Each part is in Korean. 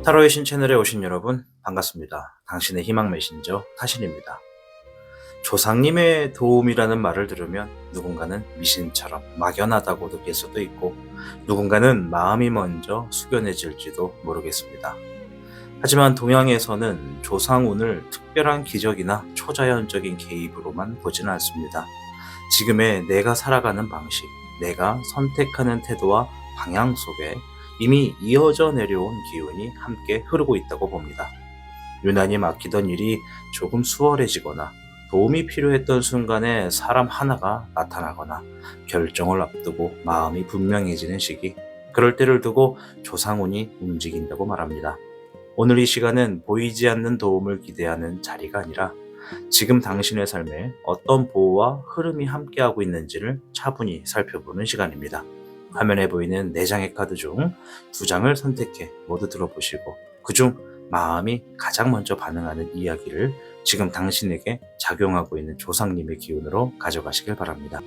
타로의 신 채널에 오신 여러분 반갑습니다. 당신의 희망 메신저 타신입니다. 조상님의 도움이라는 말을 들으면 누군가는 미신처럼 막연하다고 느낄 수도 있고 누군가는 마음이 먼저 숙연해질지도 모르겠습니다. 하지만 동양에서는 조상운을 특별한 기적이나 초자연적인 개입으로만 보지는 않습니다. 지금의 내가 살아가는 방식, 내가 선택하는 태도와 방향 속에 이미 이어져 내려온 기운이 함께 흐르고 있다고 봅니다. 유난히 막히던 일이 조금 수월해지거나 도움이 필요했던 순간에 사람 하나가 나타나거나 결정을 앞두고 마음이 분명해지는 시기, 그럴 때를 두고 조상운이 움직인다고 말합니다. 오늘 이 시간은 보이지 않는 도움을 기대하는 자리가 아니라 지금 당신의 삶에 어떤 보호와 흐름이 함께하고 있는지를 차분히 살펴보는 시간입니다. 화면에 보이는 4장의 카드 중 2장을 선택해 모두 들어보시고 그중 마음이 가장 먼저 반응하는 이야기를 지금 당신에게 작용하고 있는 조상님의 기운으로 가져가시길 바랍니다.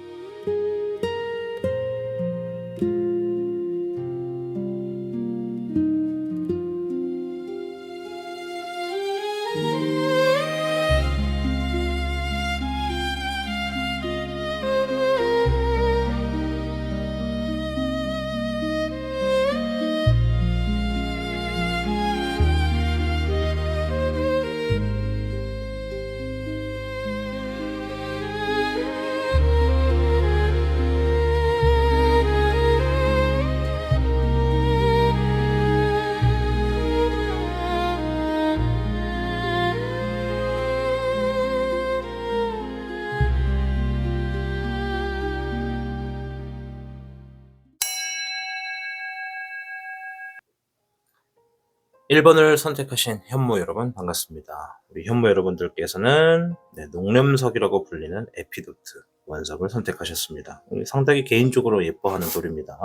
1번을 선택하신 현모 여러분 반갑습니다. 우리 현모 여러분들께서는 농렴석이라고 불리는 에피도트 원석을 선택하셨습니다. 상당히 개인적으로 예뻐하는 돌입니다.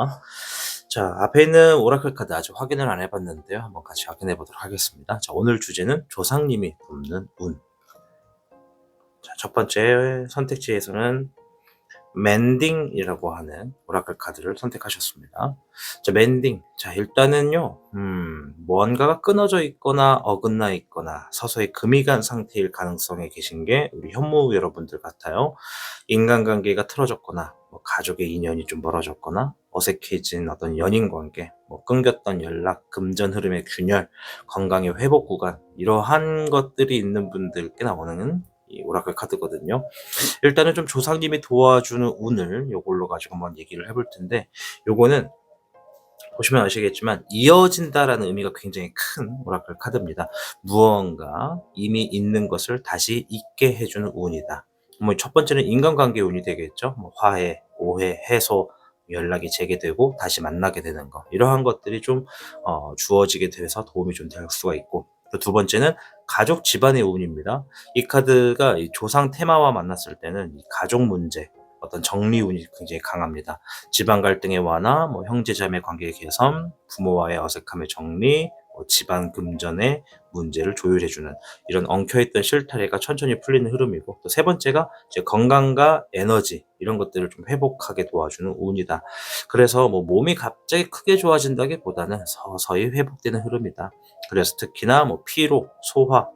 자, 앞에 있는 오라클 카드 아직 확인을 안 해봤는데요. 한번 같이 확인해 보도록 하겠습니다. 자, 오늘 주제는 조상님이 돕는 운. 자, 첫 번째 선택지에서는 맨딩이라고 하는 오라클 카드를 선택하셨습니다. 자, 맨딩. 자, 일단은요, 뭔가가 끊어져 있거나 어긋나 있거나 서서히 금이 간 상태일 가능성에 계신 게 우리 현무 여러분들 같아요. 인간관계가 틀어졌거나, 가족의 인연이 좀 멀어졌거나, 어색해진 어떤 연인 관계, 끊겼던 연락, 금전 흐름의 균열, 건강의 회복 구간, 이러한 것들이 있는 분들께 나오는 이 오라클 카드거든요. 일단은 좀 조상님이 도와주는 운을 요걸로 가지고 한번 얘기를 해볼 텐데, 요거는 보시면 아시겠지만 이어진다라는 의미가 굉장히 큰 오라클 카드입니다. 무언가 이미 있는 것을 다시 있게 해주는 운이다. 첫 번째는 인간관계 운이 되겠죠. 화해, 오해, 해소, 연락이 재개되고 다시 만나게 되는 거, 이러한 것들이 좀 주어지게 돼서 도움이 좀 될 수가 있고, 또 두 번째는 가족 집안의 운입니다. 이 카드가 이 조상 테마와 만났을 때는 이 가족 문제, 어떤 정리 운이 굉장히 강합니다. 집안 갈등의 완화, 형제 자매 관계의 개선, 부모와의 어색함의 정리, 집안 금전의 문제를 조율해주는 이런 엉켜있던 실타래가 천천히 풀리는 흐름이고, 또 세 번째가 이제 건강과 에너지, 이런 것들을 좀 회복하게 도와주는 운이다. 그래서 몸이 갑자기 크게 좋아진다기보다는 서서히 회복되는 흐름이다. 그래서 특히나 피로, 소화,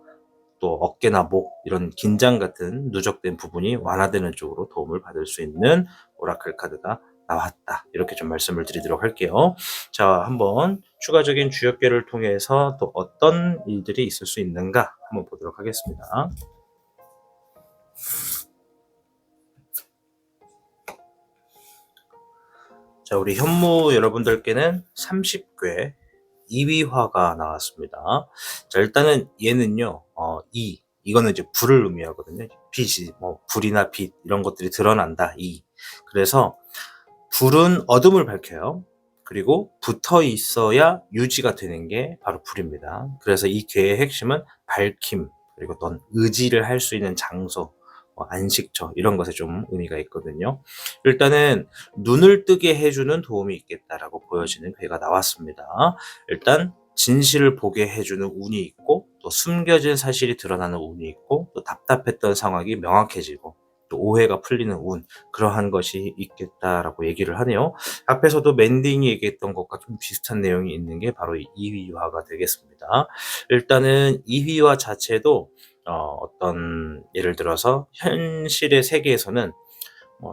또 어깨나 목, 이런 긴장 같은 누적된 부분이 완화되는 쪽으로 도움을 받을 수 있는 오라클 카드가 나왔다. 이렇게 좀 말씀을 드리도록 할게요. 자, 한번 추가적인 주역계를 통해서 또 어떤 일들이 있을 수 있는가 한번 보도록 하겠습니다. 자, 우리 현무 여러분들께는 30궤 2위화가 나왔습니다. 자, 일단은 얘는요, 이거는 이제 불을 의미하거든요. 빛이, 불이나 빛, 이런 것들이 드러난다, 그래서 불은 어둠을 밝혀요. 그리고 붙어 있어야 유지가 되는 게 바로 불입니다. 그래서 이 궤의 핵심은 밝힘, 그리고 어떤 의지를 할 수 있는 장소, 안식처, 이런 것에 좀 의미가 있거든요. 일단은 눈을 뜨게 해주는 도움이 있겠다라고 보여지는 궤가 나왔습니다. 일단 진실을 보게 해주는 운이 있고, 또 숨겨진 사실이 드러나는 운이 있고, 또 답답했던 상황이 명확해지고, 또 오해가 풀리는 운, 그러한 것이 있겠다라고 얘기를 하네요. 앞에서도 맨딩이 얘기했던 것과 좀 비슷한 내용이 있는 게 바로 이 이휘화가 되겠습니다. 일단은 이휘화 자체도 어떤 예를 들어서 현실의 세계에서는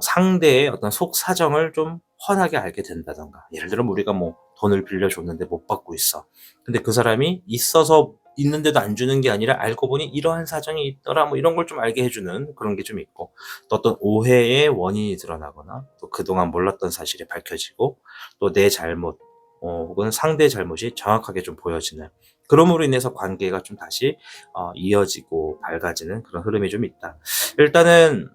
상대의 어떤 속 사정을 좀 훤하게 알게 된다던가, 예를 들어 우리가 뭐 돈을 빌려줬는데 못 받고 있어. 근데 그 사람이 있어서 있는데도 안 주는 게 아니라 알고 보니 이러한 사정이 있더라, 뭐 이런 걸 좀 알게 해주는 그런 게 좀 있고, 또 어떤 오해의 원인이 드러나거나 또 그동안 몰랐던 사실이 밝혀지고 또 내 잘못 혹은 상대의 잘못이 정확하게 좀 보여지는, 그럼으로 인해서 관계가 좀 다시 이어지고 밝아지는 그런 흐름이 좀 있다. 일단은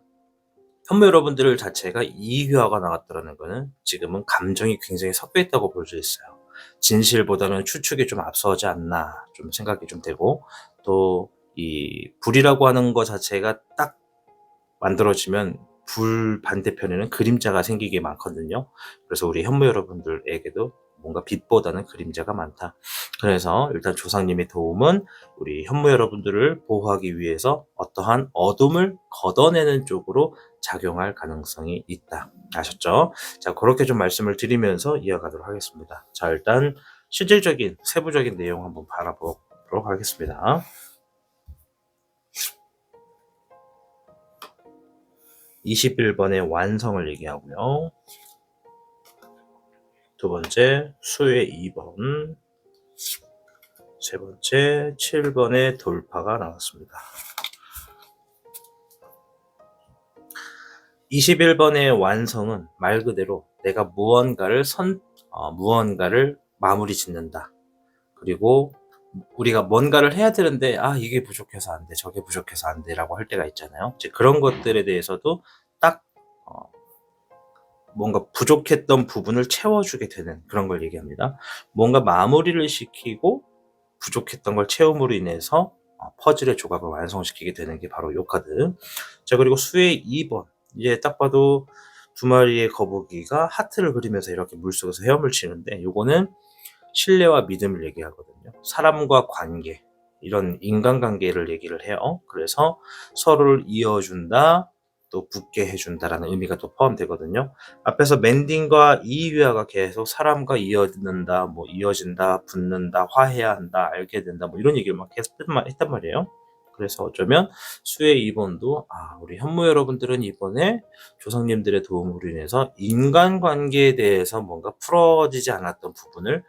현무 여러분들 자체가 이휘화가 나왔다라는 거는 지금은 감정이 굉장히 섞여 있다고 볼 수 있어요. 진실보다는 추측이 좀 앞서지 않나 좀 생각이 좀 되고, 또 이 불이라고 하는 거 자체가 딱 만들어지면 불 반대편에는 그림자가 생기게 많거든요. 그래서 우리 현무 여러분들에게도 뭔가 빛보다는 그림자가 많다. 그래서 일단 조상님의 도움은 우리 현무 여러분들을 보호하기 위해서 어떠한 어둠을 걷어내는 쪽으로 작용할 가능성이 있다. 아셨죠? 자, 그렇게 좀 말씀을 드리면서 이어가도록 하겠습니다. 자, 일단 실질적인 세부적인 내용 한번 바라보도록 하겠습니다. 21번의 완성을 얘기하고요. 두 번째 수의 2번, 세 번째 7번의 돌파가 나왔습니다. 21번의 완성은 말 그대로 내가 무언가를 마무리 짓는다. 그리고 우리가 뭔가를 해야 되는데 이게 부족해서 안 돼, 저게 부족해서 안 돼라고 할 때가 있잖아요. 이제 그런 것들에 대해서도 딱 뭔가 부족했던 부분을 채워주게 되는 그런 걸 얘기합니다. 뭔가 마무리를 시키고 부족했던 걸 채움으로 인해서 퍼즐의 조각을 완성시키게 되는 게 바로 요 카드. 자, 그리고 수의 2번. 이제 딱 봐도 두 마리의 거북이가 하트를 그리면서 이렇게 물속에서 헤엄을 치는데, 요거는 신뢰와 믿음을 얘기하거든요. 사람과 관계, 이런 인간관계를 얘기를 해요. 그래서 서로를 이어준다, 또 붙게 해준다라는 의미가 또 포함되거든요. 앞에서 맨딩과 이휘화가 계속 사람과 이어진다, 뭐 이어진다, 붙는다, 화해야 한다, 알게 된다, 뭐 이런 얘기를 막 했단 말이에요. 그래서 어쩌면 수의 2번도 우리 현무 여러분들은 이번에 조상님들의 도움으로 인해서 인간관계에 대해서 뭔가 풀어지지 않았던 부분을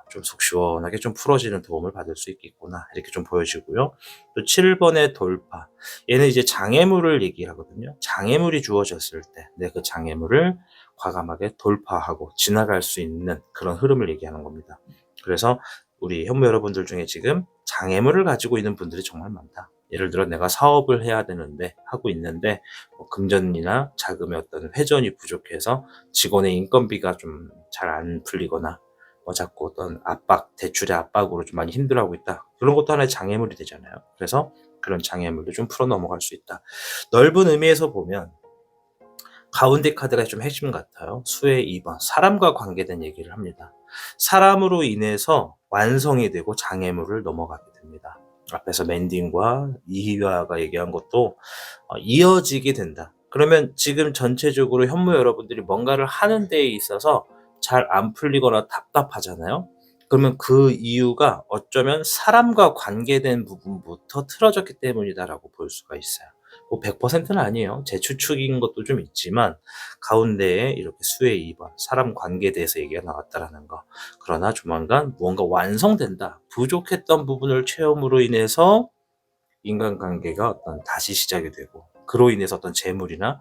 좀 속 시원하게 좀 풀어지는 도움을 받을 수 있겠구나, 이렇게 좀 보여지고요. 또 7번의 돌파, 얘는 이제 장애물을 얘기하거든요. 장애물이 주어졌을 때 내 그 장애물을 과감하게 돌파하고 지나갈 수 있는 그런 흐름을 얘기하는 겁니다. 그래서 우리 현무 여러분들 중에 지금 장애물을 가지고 있는 분들이 정말 많다. 예를 들어 내가 사업을 해야 되는데 하고 있는데 금전이나 자금의 어떤 회전이 부족해서 직원의 인건비가 좀 잘 안 풀리거나 자꾸 어떤 대출의 압박으로 좀 많이 힘들어하고 있다. 그런 것도 하나의 장애물이 되잖아요. 그래서 그런 장애물도 좀 풀어 넘어갈 수 있다. 넓은 의미에서 보면 가운데 카드가 좀 핵심 같아요. 수의 2번, 사람과 관계된 얘기를 합니다. 사람으로 인해서 완성이 되고 장애물을 넘어가게 됩니다. 앞에서 맨딩과 이휘화가 얘기한 것도 이어지게 된다. 그러면 지금 전체적으로 현무 여러분들이 뭔가를 하는 데에 있어서 잘 안 풀리거나 답답하잖아요. 그러면 그 이유가 어쩌면 사람과 관계된 부분부터 틀어졌기 때문이다라고 볼 수가 있어요. 뭐 100%는 아니에요. 제 추측인 것도 좀 있지만 가운데에 이렇게 수의 2번, 사람 관계에 대해서 얘기가 나왔다라는 거. 그러나 조만간 무언가 완성된다. 부족했던 부분을 채움으로 인해서 인간관계가 다시 시작이 되고, 그로 인해서 어떤 재물이나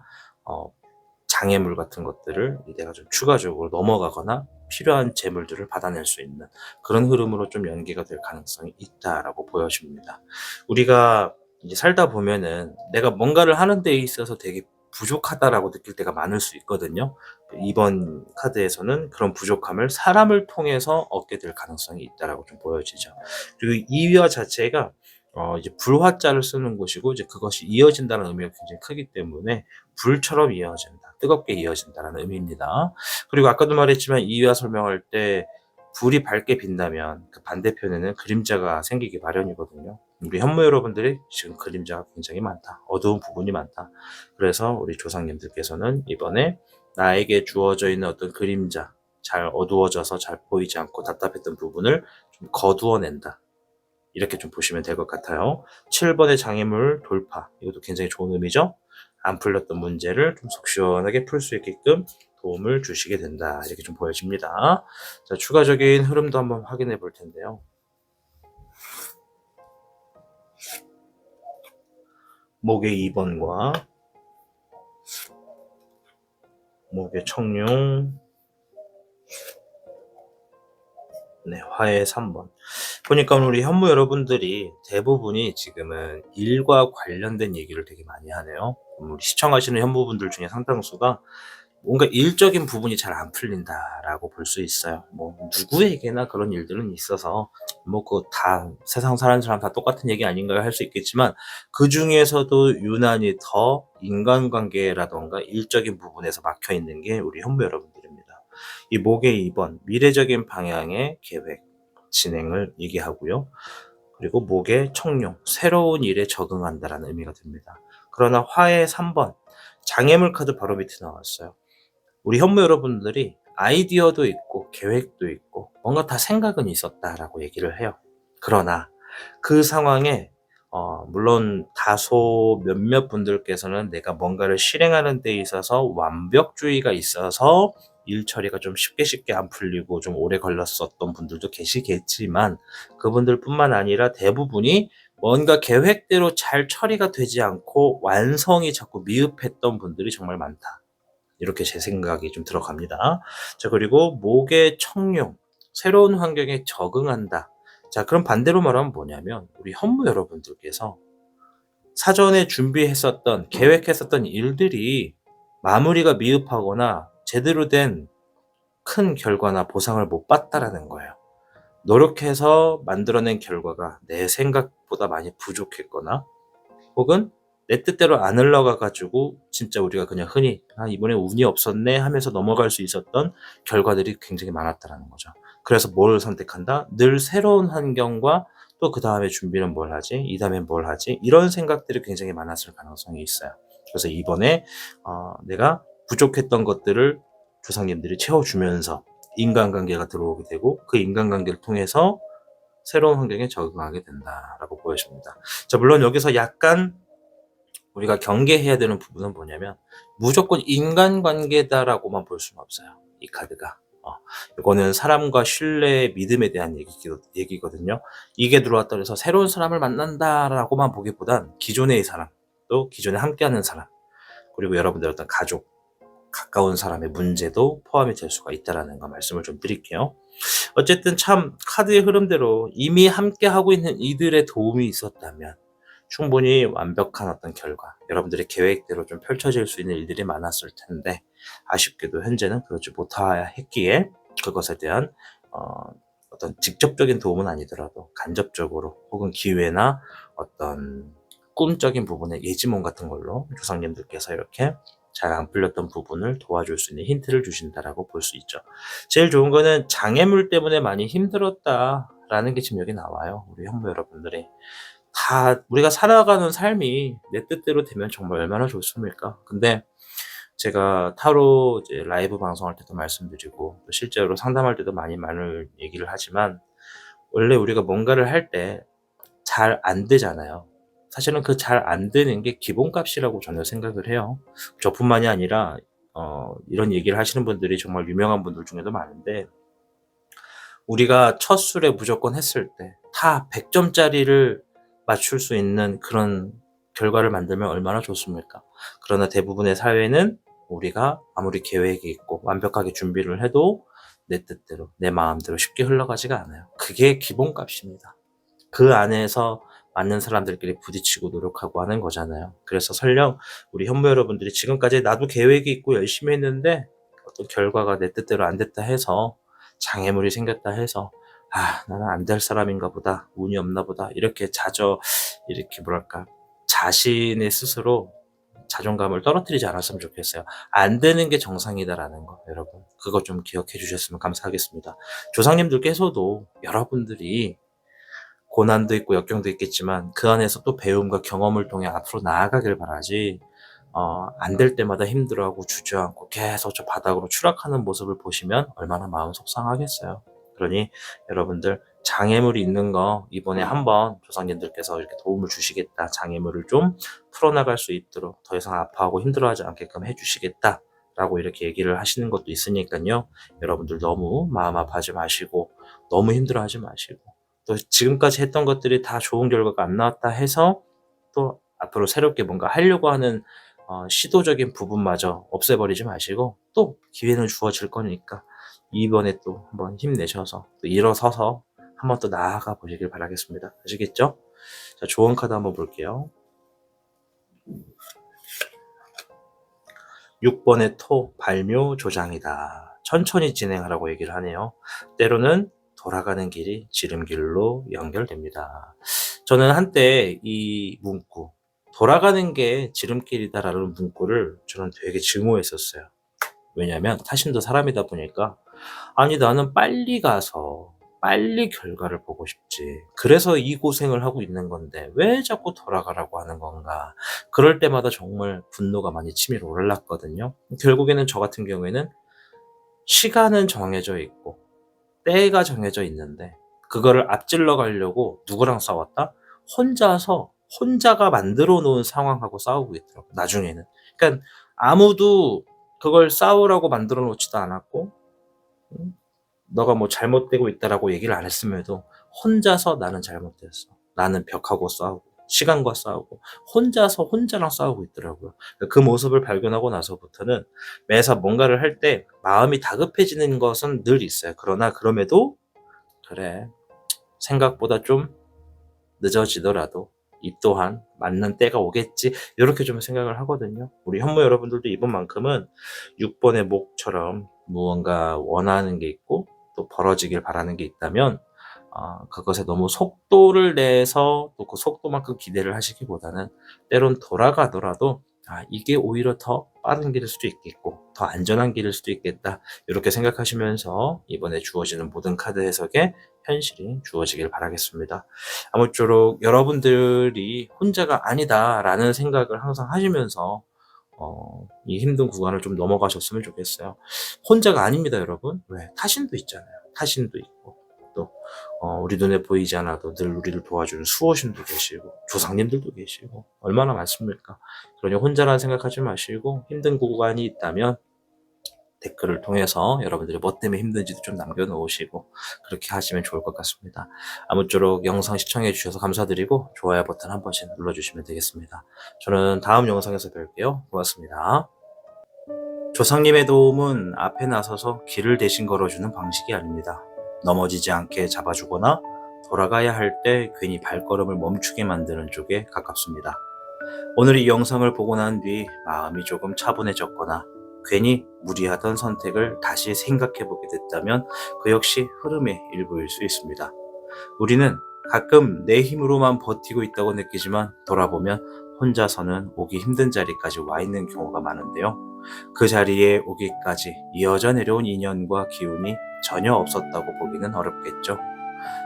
장애물 같은 것들을 내가 좀 추가적으로 넘어가거나 필요한 재물들을 받아낼 수 있는 그런 흐름으로 좀 연계가 될 가능성이 있다라고 보여집니다. 우리가 이제 살다 보면은 내가 뭔가를 하는 데 있어서 되게 부족하다라고 느낄 때가 많을 수 있거든요. 이번 카드에서는 그런 부족함을 사람을 통해서 얻게 될 가능성이 있다라고 좀 보여지죠. 그리고 이위화 자체가 이제 불화자를 쓰는 곳이고, 이제 그것이 이어진다는 의미가 굉장히 크기 때문에 불처럼 이어진다, 뜨겁게 이어진다는 의미입니다. 그리고 아까도 말했지만 이유와 설명할 때 불이 밝게 빛나면 그 반대편에는 그림자가 생기기 마련이거든요. 우리 현모 여러분들이 지금 그림자가 굉장히 많다. 어두운 부분이 많다. 그래서 우리 조상님들께서는 이번에 나에게 주어져 있는 어떤 그림자, 잘 어두워져서 잘 보이지 않고 답답했던 부분을 좀 거두어낸다. 이렇게 좀 보시면 될 것 같아요. 7번의 장애물 돌파. 이것도 굉장히 좋은 의미죠. 안 풀렸던 문제를 좀 속 시원하게 풀 수 있게끔 도움을 주시게 된다. 이렇게 좀 보여집니다. 자, 추가적인 흐름도 한번 확인해 볼 텐데요. 목의 2번과 목의 청룡, 네, 화의 3번. 보니까 우리 현무 여러분들이 대부분이 지금은 일과 관련된 얘기를 되게 많이 하네요. 우리 시청하시는 현무분들 중에 상당수가 뭔가 일적인 부분이 잘 안 풀린다라고 볼 수 있어요. 뭐 누구에게나 그런 일들은 있어서 뭐 그거 다 세상 사는 사람 다 똑같은 얘기 아닌가요? 할 수 있겠지만 그 중에서도 유난히 더 인간관계라던가 일적인 부분에서 막혀 있는 게 우리 현무 여러분들입니다. 이 목의 2번 미래적인 방향의 계획 진행을 얘기하고요. 그리고 목의 청룡 새로운 일에 적응한다라는 의미가 듭니다. 그러나 화의 3번 장애물 카드 바로 밑에 나왔어요. 우리 현무 여러분들이 아이디어도 있고 계획도 있고 뭔가 다 생각은 있었다라고 얘기를 해요. 그러나 그 상황에 물론 다소 몇몇 분들께서는 내가 뭔가를 실행하는 데 있어서 완벽주의가 있어서 일 처리가 좀 쉽게 안 풀리고 좀 오래 걸렸었던 분들도 계시겠지만 그분들뿐만 아니라 대부분이 뭔가 계획대로 잘 처리가 되지 않고 완성이 자꾸 미흡했던 분들이 정말 많다. 이렇게 제 생각이 좀 들어갑니다. 자, 그리고 목의 청룡, 새로운 환경에 적응한다. 자, 그럼 반대로 말하면 뭐냐면 우리 현무 여러분들께서 사전에 준비했었던, 계획했었던 일들이 마무리가 미흡하거나 제대로 된 큰 결과나 보상을 못 봤다라는 거예요. 노력해서 만들어낸 결과가 내 생각보다 많이 부족했거나 혹은 내 뜻대로 안 흘러가가지고 진짜 우리가 그냥 흔히 이번에 운이 없었네 하면서 넘어갈 수 있었던 결과들이 굉장히 많았다라는 거죠. 그래서 뭘 선택한다? 늘 새로운 환경과 또 그 다음에 준비는 뭘 하지? 이 다음엔 뭘 하지? 이런 생각들이 굉장히 많았을 가능성이 있어요. 그래서 이번에 내가 부족했던 것들을 조상님들이 채워주면서 인간관계가 들어오게 되고 그 인간관계를 통해서 새로운 환경에 적응하게 된다라고 보여집니다. 자, 물론 여기서 약간 우리가 경계해야 되는 부분은 뭐냐면 무조건 인간관계다라고만 볼 수는 없어요. 이 카드가. 이거는 사람과 신뢰, 믿음에 대한 얘기거든요. 이게 들어왔다 해서 새로운 사람을 만난다라고만 보기보단 기존의 사람, 또 기존에 함께하는 사람, 그리고 여러분들의 어떤 가족, 가까운 사람의 문제도 포함이 될 수가 있다라는 거 말씀을 좀 드릴게요. 어쨌든 참 카드의 흐름대로 이미 함께하고 있는 이들의 도움이 있었다면 충분히 완벽한 어떤 결과, 여러분들의 계획대로 좀 펼쳐질 수 있는 일들이 많았을 텐데 아쉽게도 현재는 그렇지 못했기에 그것에 대한 어떤 직접적인 도움은 아니더라도 간접적으로 혹은 기회나 어떤 꿈적인 부분의 예지몽 같은 걸로 조상님들께서 이렇게 잘 안 풀렸던 부분을 도와줄 수 있는 힌트를 주신다라고 볼 수 있죠. 제일 좋은 거는 장애물 때문에 많이 힘들었다라는 게 지금 여기 나와요. 우리 현모 여러분들이. 다 우리가 살아가는 삶이 내 뜻대로 되면 정말 얼마나 좋습니까? 근데 제가 타로 이제 라이브 방송할 때도 말씀드리고 실제로 상담할 때도 많은 얘기를 하지만 원래 우리가 뭔가를 할 때 잘 안 되잖아요. 사실은 그 잘 안 되는 게 기본값이라고 저는 생각을 해요. 저뿐만이 아니라 이런 얘기를 하시는 분들이 정말 유명한 분들 중에도 많은데 우리가 첫 술에 무조건 했을 때 다 100점짜리를 맞출 수 있는 그런 결과를 만들면 얼마나 좋습니까? 그러나 대부분의 사회는 우리가 아무리 계획이 있고 완벽하게 준비를 해도 내 뜻대로 내 마음대로 쉽게 흘러가지가 않아요. 그게 기본값입니다. 그 안에서 맞는 사람들끼리 부딪히고 노력하고 하는 거잖아요. 그래서 설령 우리 현모 여러분들이 지금까지 나도 계획이 있고 열심히 했는데 어떤 결과가 내 뜻대로 안 됐다 해서 장애물이 생겼다 해서 나는 안 될 사람인가 보다, 운이 없나 보다 이렇게 이렇게 뭐랄까 자신의 스스로 자존감을 떨어뜨리지 않았으면 좋겠어요. 안 되는 게 정상이다라는 거 여러분 그거 좀 기억해 주셨으면 감사하겠습니다. 조상님들께서도 여러분들이 고난도 있고 역경도 있겠지만 그 안에서 또 배움과 경험을 통해 앞으로 나아가길 바라지, 안 될 때마다 힘들어하고 주저앉고 계속 저 바닥으로 추락하는 모습을 보시면 얼마나 마음 속상하겠어요. 그러니 여러분들 장애물이 있는 거 이번에 한번 조상님들께서 이렇게 도움을 주시겠다. 장애물을 좀 풀어나갈 수 있도록 더 이상 아파하고 힘들어하지 않게끔 해주시겠다. 라고 이렇게 얘기를 하시는 것도 있으니까요. 여러분들 너무 마음 아파하지 마시고 너무 힘들어하지 마시고 또 지금까지 했던 것들이 다 좋은 결과가 안 나왔다 해서 또 앞으로 새롭게 뭔가 하려고 하는 시도적인 부분마저 없애버리지 마시고 또 기회는 주어질 거니까 이번에 또 한번 힘내셔서 또 일어서서 한번 또 나아가 보시길 바라겠습니다. 아시겠죠? 자, 좋은 카드 한번 볼게요. 6번의 토, 발묘, 조장이다. 천천히 진행하라고 얘기를 하네요. 때로는 돌아가는 길이 지름길로 연결됩니다. 저는 한때 이 문구, 돌아가는 게 지름길이다라는 문구를 저는 되게 증오했었어요. 왜냐하면 타신도 사람이다 보니까 아니 나는 빨리 가서 빨리 결과를 보고 싶지. 그래서 이 고생을 하고 있는 건데 왜 자꾸 돌아가라고 하는 건가. 그럴 때마다 정말 분노가 많이 치밀어 올랐거든요. 결국에는 저 같은 경우에는 시간은 정해져 있고 때가 정해져 있는데 그거를 앞질러 가려고 누구랑 싸웠다? 혼자가 만들어 놓은 상황하고 싸우고 있더라고 나중에는. 그러니까 아무도 그걸 싸우라고 만들어 놓지도 않았고 너가 뭐 잘못되고 있다라고 얘기를 안 했음에도 혼자서 나는 잘못됐어. 나는 벽하고 싸우고 시간과 싸우고 혼자랑 싸우고 있더라고요. 그 모습을 발견하고 나서부터는 매사 뭔가를 할 때 마음이 다급해지는 것은 늘 있어요. 그러나 그럼에도 그래 생각보다 좀 늦어지더라도 이 또한 맞는 때가 오겠지 이렇게 좀 생각을 하거든요. 우리 현모 여러분들도 이번만큼은 6번의 목처럼 무언가 원하는 게 있고 또 벌어지길 바라는 게 있다면 그것에 너무 속도를 내서 또 그 속도만큼 기대를 하시기보다는 때론 돌아가더라도 이게 오히려 더 빠른 길일 수도 있겠고 더 안전한 길일 수도 있겠다 이렇게 생각하시면서 이번에 주어지는 모든 카드 해석에 현실이 주어지길 바라겠습니다. 아무쪼록 여러분들이 혼자가 아니다라는 생각을 항상 하시면서 이 힘든 구간을 좀 넘어가셨으면 좋겠어요. 혼자가 아닙니다, 여러분. 왜? 타신도 있잖아요. 타신도 있고 또 우리 눈에 보이지 않아도 늘 우리를 도와주는 수호신도 계시고 조상님들도 계시고 얼마나 많습니까? 그러니 혼자라는 생각하지 마시고 힘든 구간이 있다면 댓글을 통해서 여러분들이 뭐 때문에 힘든지도 좀 남겨놓으시고 그렇게 하시면 좋을 것 같습니다. 아무쪼록 영상 시청해 주셔서 감사드리고 좋아요 버튼 한 번씩 눌러주시면 되겠습니다. 저는 다음 영상에서 뵐게요. 고맙습니다. 조상님의 도움은 앞에 나서서 길을 대신 걸어주는 방식이 아닙니다. 넘어지지 않게 잡아주거나 돌아가야 할 때 괜히 발걸음을 멈추게 만드는 쪽에 가깝습니다. 오늘 이 영상을 보고 난 뒤 마음이 조금 차분해졌거나 괜히 무리하던 선택을 다시 생각해보게 됐다면 그 역시 흐름의 일부일 수 있습니다. 우리는 가끔 내 힘으로만 버티고 있다고 느끼지만 돌아보면 혼자서는 오기 힘든 자리까지 와 있는 경우가 많은데요. 그 자리에 오기까지 이어져 내려온 인연과 기운이 전혀 없었다고 보기는 어렵겠죠.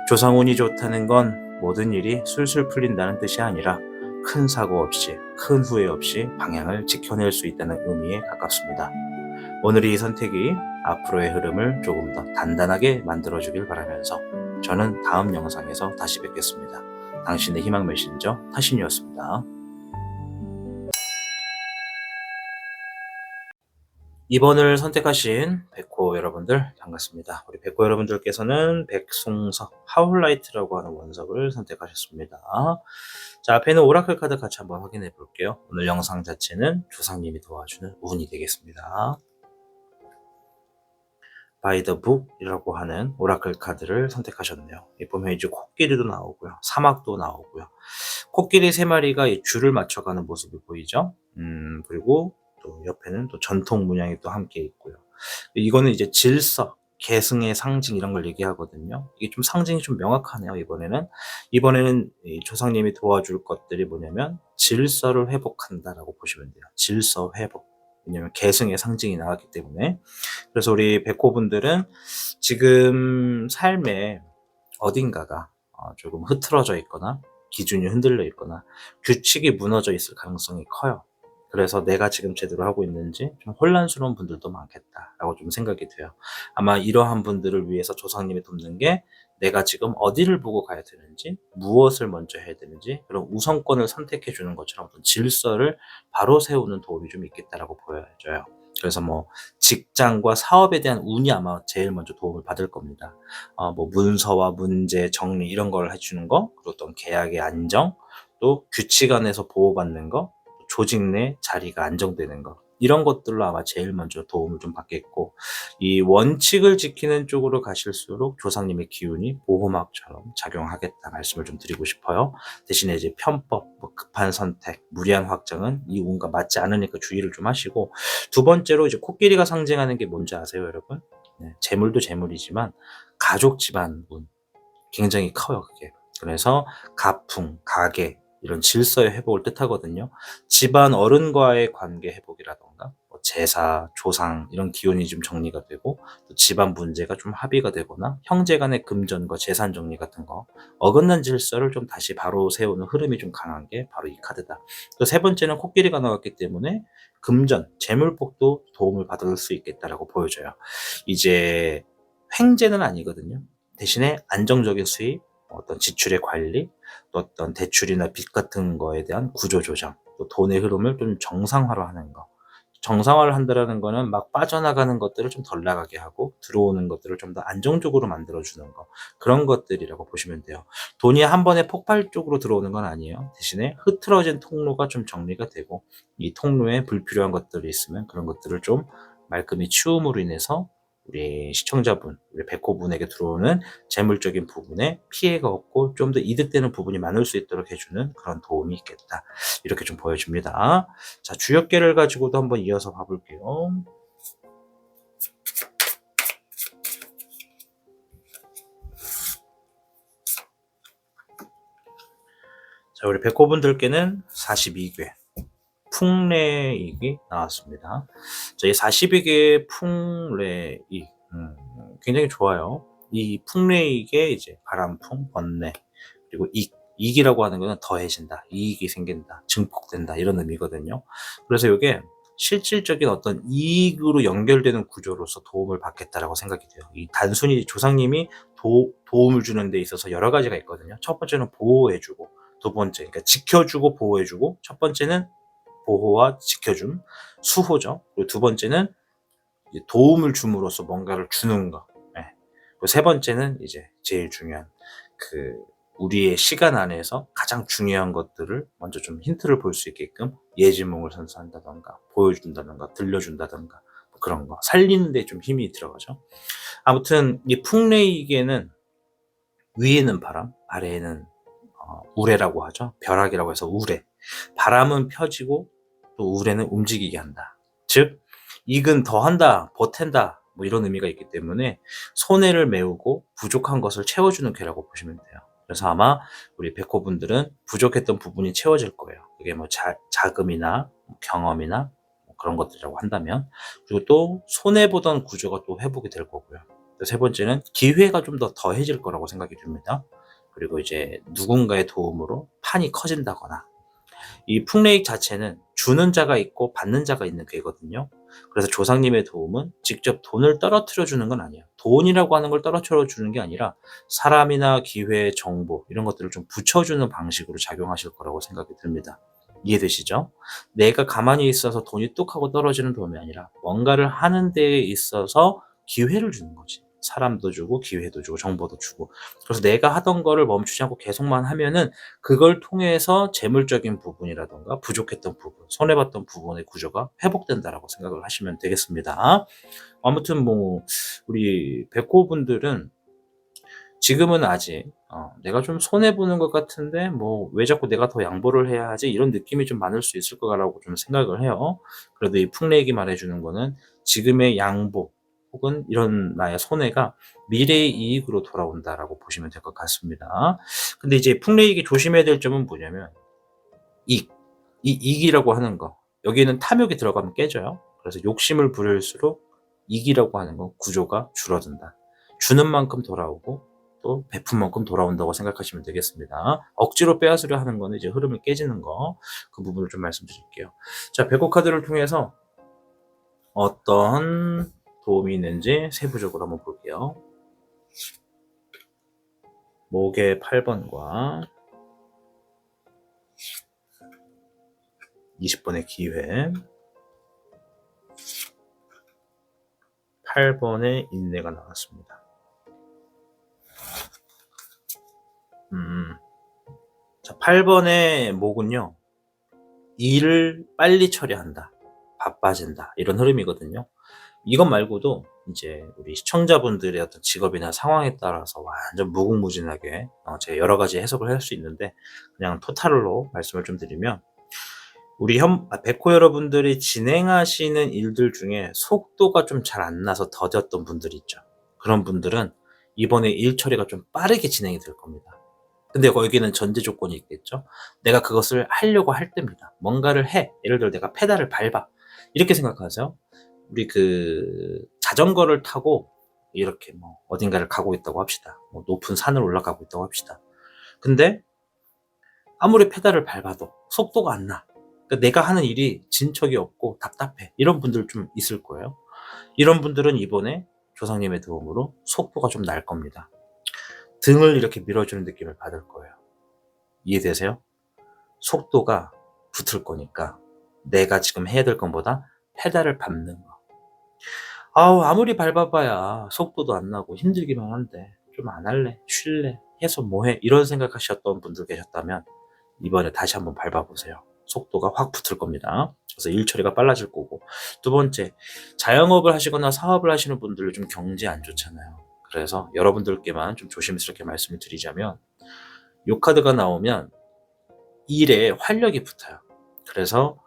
조상운이 좋다는 건 모든 일이 술술 풀린다는 뜻이 아니라 큰 사고 없이, 큰 후회 없이 방향을 지켜낼 수 있다는 의미에 가깝습니다. 오늘의 이 선택이 앞으로의 흐름을 조금 더 단단하게 만들어주길 바라면서 저는 다음 영상에서 다시 뵙겠습니다. 당신의 희망 메신저 타신이었습니다. 이번을 선택하신 백호 여러분들 반갑습니다. 우리 백호 여러분들께서는 백송석 하울라이트라고 하는 원석을 선택하셨습니다. 자, 앞에 있는 오라클 카드 같이 한번 확인해 볼게요. 오늘 영상 자체는 조상님이 도와주는 운이 되겠습니다. 바이 더 북이라고 하는 오라클 카드를 선택하셨네요. 보면 이제 코끼리도 나오고요. 사막도 나오고요. 코끼리 3마리가 줄을 맞춰가는 모습이 보이죠? 그리고 또 옆에는 또 전통 문양이 또 함께 있고요. 이거는 이제 질서, 계승의 상징 이런 걸 얘기하거든요. 이게 좀 상징이 좀 명확하네요, 이번에는 이 조상님이 도와줄 것들이 뭐냐면 질서를 회복한다라고 보시면 돼요. 질서 회복. 왜냐면 계승의 상징이 나왔기 때문에. 그래서 우리 백호분들은 지금 삶에 어딘가가 조금 흐트러져 있거나 기준이 흔들려 있거나 규칙이 무너져 있을 가능성이 커요. 그래서 내가 지금 제대로 하고 있는지 좀 혼란스러운 분들도 많겠다라고 좀 생각이 돼요. 아마 이러한 분들을 위해서 조상님이 돕는 게 내가 지금 어디를 보고 가야 되는지, 무엇을 먼저 해야 되는지, 그런 우선권을 선택해 주는 것처럼 어떤 질서를 바로 세우는 도움이 좀 있겠다라고 보여져요. 그래서 뭐 직장과 사업에 대한 운이 아마 제일 먼저 도움을 받을 겁니다. 뭐 문서와 문제, 정리 이런 걸 해주는 거, 그리고 어떤 계약의 안정, 또 규칙 안에서 보호받는 거, 조직 내 자리가 안정되는 거, 이런 것들로 아마 제일 먼저 도움을 좀 받겠고, 이 원칙을 지키는 쪽으로 가실수록 조상님의 기운이 보호막처럼 작용하겠다 말씀을 좀 드리고 싶어요. 대신에 이제 편법, 뭐 급한 선택, 무리한 확정은 이 운과 맞지 않으니까 주의를 좀 하시고, 두 번째로 이제 코끼리가 상징하는 게 뭔지 아세요, 여러분? 네, 재물도 재물이지만 가족 집안 운 굉장히 커요, 그게. 그래서 가풍, 가계 이런 질서의 회복을 뜻하거든요. 집안 어른과의 관계 회복이라던가 뭐 제사, 조상 이런 기운이 좀 정리가 되고, 또 집안 문제가 좀 합의가 되거나 형제 간의 금전과 재산 정리 같은 거, 어긋난 질서를 좀 다시 바로 세우는 흐름이 좀 강한 게 바로 이 카드다. 또 세 번째는 코끼리가 나왔기 때문에 금전, 재물복도 도움을 받을 수 있겠다라고 보여져요. 이제 횡재는 아니거든요. 대신에 안정적인 수입, 어떤 지출의 관리, 또 어떤 대출이나 빚 같은 거에 대한 구조 조정, 또 돈의 흐름을 좀 정상화로 하는 거. 정상화를 한다라는 거는 막 빠져나가는 것들을 좀 덜 나가게 하고 들어오는 것들을 좀 더 안정적으로 만들어주는 거. 그런 것들이라고 보시면 돼요. 돈이 한 번에 폭발적으로 들어오는 건 아니에요. 대신에 흐트러진 통로가 좀 정리가 되고, 이 통로에 불필요한 것들이 있으면 그런 것들을 좀 말끔히 치움으로 인해서 우리 시청자분, 우리 백호분에게 들어오는 재물적인 부분에 피해가 없고 좀 더 이득되는 부분이 많을 수 있도록 해주는 그런 도움이 있겠다. 이렇게 좀 보여줍니다. 자, 주역계를 가지고도 한번 이어서 봐볼게요. 자, 우리 백호분들께는 42개 풍래익이 나왔습니다. 자, 이 42개의 풍래익, 굉장히 좋아요. 이 풍래익에 이제 바람풍, 번뇌, 그리고 이익이라고 하는 거는 더해진다, 이익이 생긴다, 증폭된다 이런 의미거든요. 그래서 이게 실질적인 어떤 이익으로 연결되는 구조로서 도움을 받겠다라고 생각이 돼요. 이 단순히 조상님이 도움을 주는 데 있어서 여러 가지가 있거든요. 첫 번째는 보호해주고, 두 번째, 그러니까 지켜주고 보호해주고, 첫 번째는 보호와 지켜줌, 수호죠. 그리고 두 번째는 도움을 줌으로써 뭔가를 주는 거. 네. 그리고 세 번째는 이제 제일 중요한 우리의 시간 안에서 가장 중요한 것들을 먼저 좀 힌트를 볼 수 있게끔 예지몽을 선사한다던가 보여준다던가 들려준다던가 뭐 그런 거 살리는 데 좀 힘이 들어가죠. 아무튼 이 풍레이계는 위에는 바람, 아래에는 우레라고 하죠. 벼락이라고 해서 우레. 바람은 펴지고 또 우레는 움직이게 한다. 즉 익은 더한다, 보탠다 뭐 이런 의미가 있기 때문에 손해를 메우고 부족한 것을 채워주는 괴라고 보시면 돼요. 그래서 아마 우리 백호분들은 부족했던 부분이 채워질 거예요. 그게 뭐 자금이나 경험이나 뭐 그런 것들이라고 한다면, 그리고 또 손해보던 구조가 또 회복이 될 거고요. 세 번째는 기회가 좀 더 더해질 거라고 생각이 듭니다. 그리고 이제 누군가의 도움으로 판이 커진다거나, 이 풍레익 자체는 주는 자가 있고 받는 자가 있는 괴거든요. 그래서 조상님의 도움은 직접 돈을 떨어뜨려 주는 건 아니에요. 돈이라고 하는 걸 떨어뜨려 주는 게 아니라 사람이나 기회, 정보 이런 것들을 좀 붙여주는 방식으로 작용하실 거라고 생각이 듭니다. 이해되시죠? 내가 가만히 있어서 돈이 뚝 하고 떨어지는 도움이 아니라 뭔가를 하는 데에 있어서 기회를 주는 거지. 사람도 주고 기회도 주고 정보도 주고. 그래서 내가 하던 거를 멈추지 않고 계속만 하면은 그걸 통해서 재물적인 부분이라던가 부족했던 부분, 손해봤던 부분의 구조가 회복된다라고 생각을 하시면 되겠습니다. 아무튼 뭐 우리 백호분들은 지금은 아직 내가 좀 손해보는 것 같은데 뭐 왜 자꾸 내가 더 양보를 해야 하지, 이런 느낌이 좀 많을 수 있을 거라고 좀 생각을 해요. 그래도 이 풍레액이 말해주는 거는 지금의 양보 혹은 이런 나의 손해가 미래의 이익으로 돌아온다라고 보시면 될 것 같습니다. 근데 이제 풍레액이 조심해야 될 점은 뭐냐면 이 이익이라고 하는 거, 여기에는 탐욕이 들어가면 깨져요. 그래서 욕심을 부릴수록 이익이라고 하는 건 구조가 줄어든다. 주는 만큼 돌아오고 또 베푼 만큼 돌아온다고 생각하시면 되겠습니다. 억지로 빼앗으려 하는 거는 이제 흐름이 깨지는 거, 그 부분을 좀 말씀드릴게요. 자, 100호 카드를 통해서 어떤 도움이 있는지 세부적으로 한번 볼게요. 목의 8번과 20번의 기회, 8번의 인내가 나왔습니다. 자, 8번의 목은요, 일을 빨리 처리한다, 바빠진다, 이런 흐름이거든요. 이것 말고도 이제 우리 시청자분들의 어떤 직업이나 상황에 따라서 완전 무궁무진하게 제가 여러 가지 해석을 할 수 있는데, 그냥 토탈로 말씀을 좀 드리면, 우리 백호 여러분들이 진행하시는 일들 중에 속도가 좀 잘 안 나서 더뎠던 분들이 있죠. 그런 분들은 이번에 일 처리가 좀 빠르게 진행이 될 겁니다. 근데 거기는 전제 조건이 있겠죠. 내가 그것을 하려고 할 때입니다. 뭔가를 해. 예를 들어 내가 페달을 밟아. 이렇게 생각하세요. 우리 자전거를 타고 이렇게 뭐 어딘가를 가고 있다고 합시다. 뭐 높은 산을 올라가고 있다고 합시다. 근데 아무리 페달을 밟아도 속도가 안 나. 그러니까 내가 하는 일이 진척이 없고 답답해. 이런 분들 좀 있을 거예요. 이런 분들은 이번에 조상님의 도움으로 속도가 좀 날 겁니다. 등을 이렇게 밀어주는 느낌을 받을 거예요. 이해되세요? 속도가 붙을 거니까 내가 지금 해야 될 것보다 페달을 밟는 거. 아무리 밟아봐야 속도도 안 나고 힘들기만 한데 좀 안 할래, 쉴래, 해서 뭐해, 이런 생각하셨던 분들 계셨다면 이번에 다시 한번 밟아보세요. 속도가 확 붙을 겁니다. 그래서 일 처리가 빨라질 거고. 두 번째, 자영업을 하시거나 사업을 하시는 분들 좀 경제 안 좋잖아요. 그래서 여러분들께만 좀 조심스럽게 말씀을 드리자면, 요 카드가 나오면 일에 활력이 붙어요. 그래서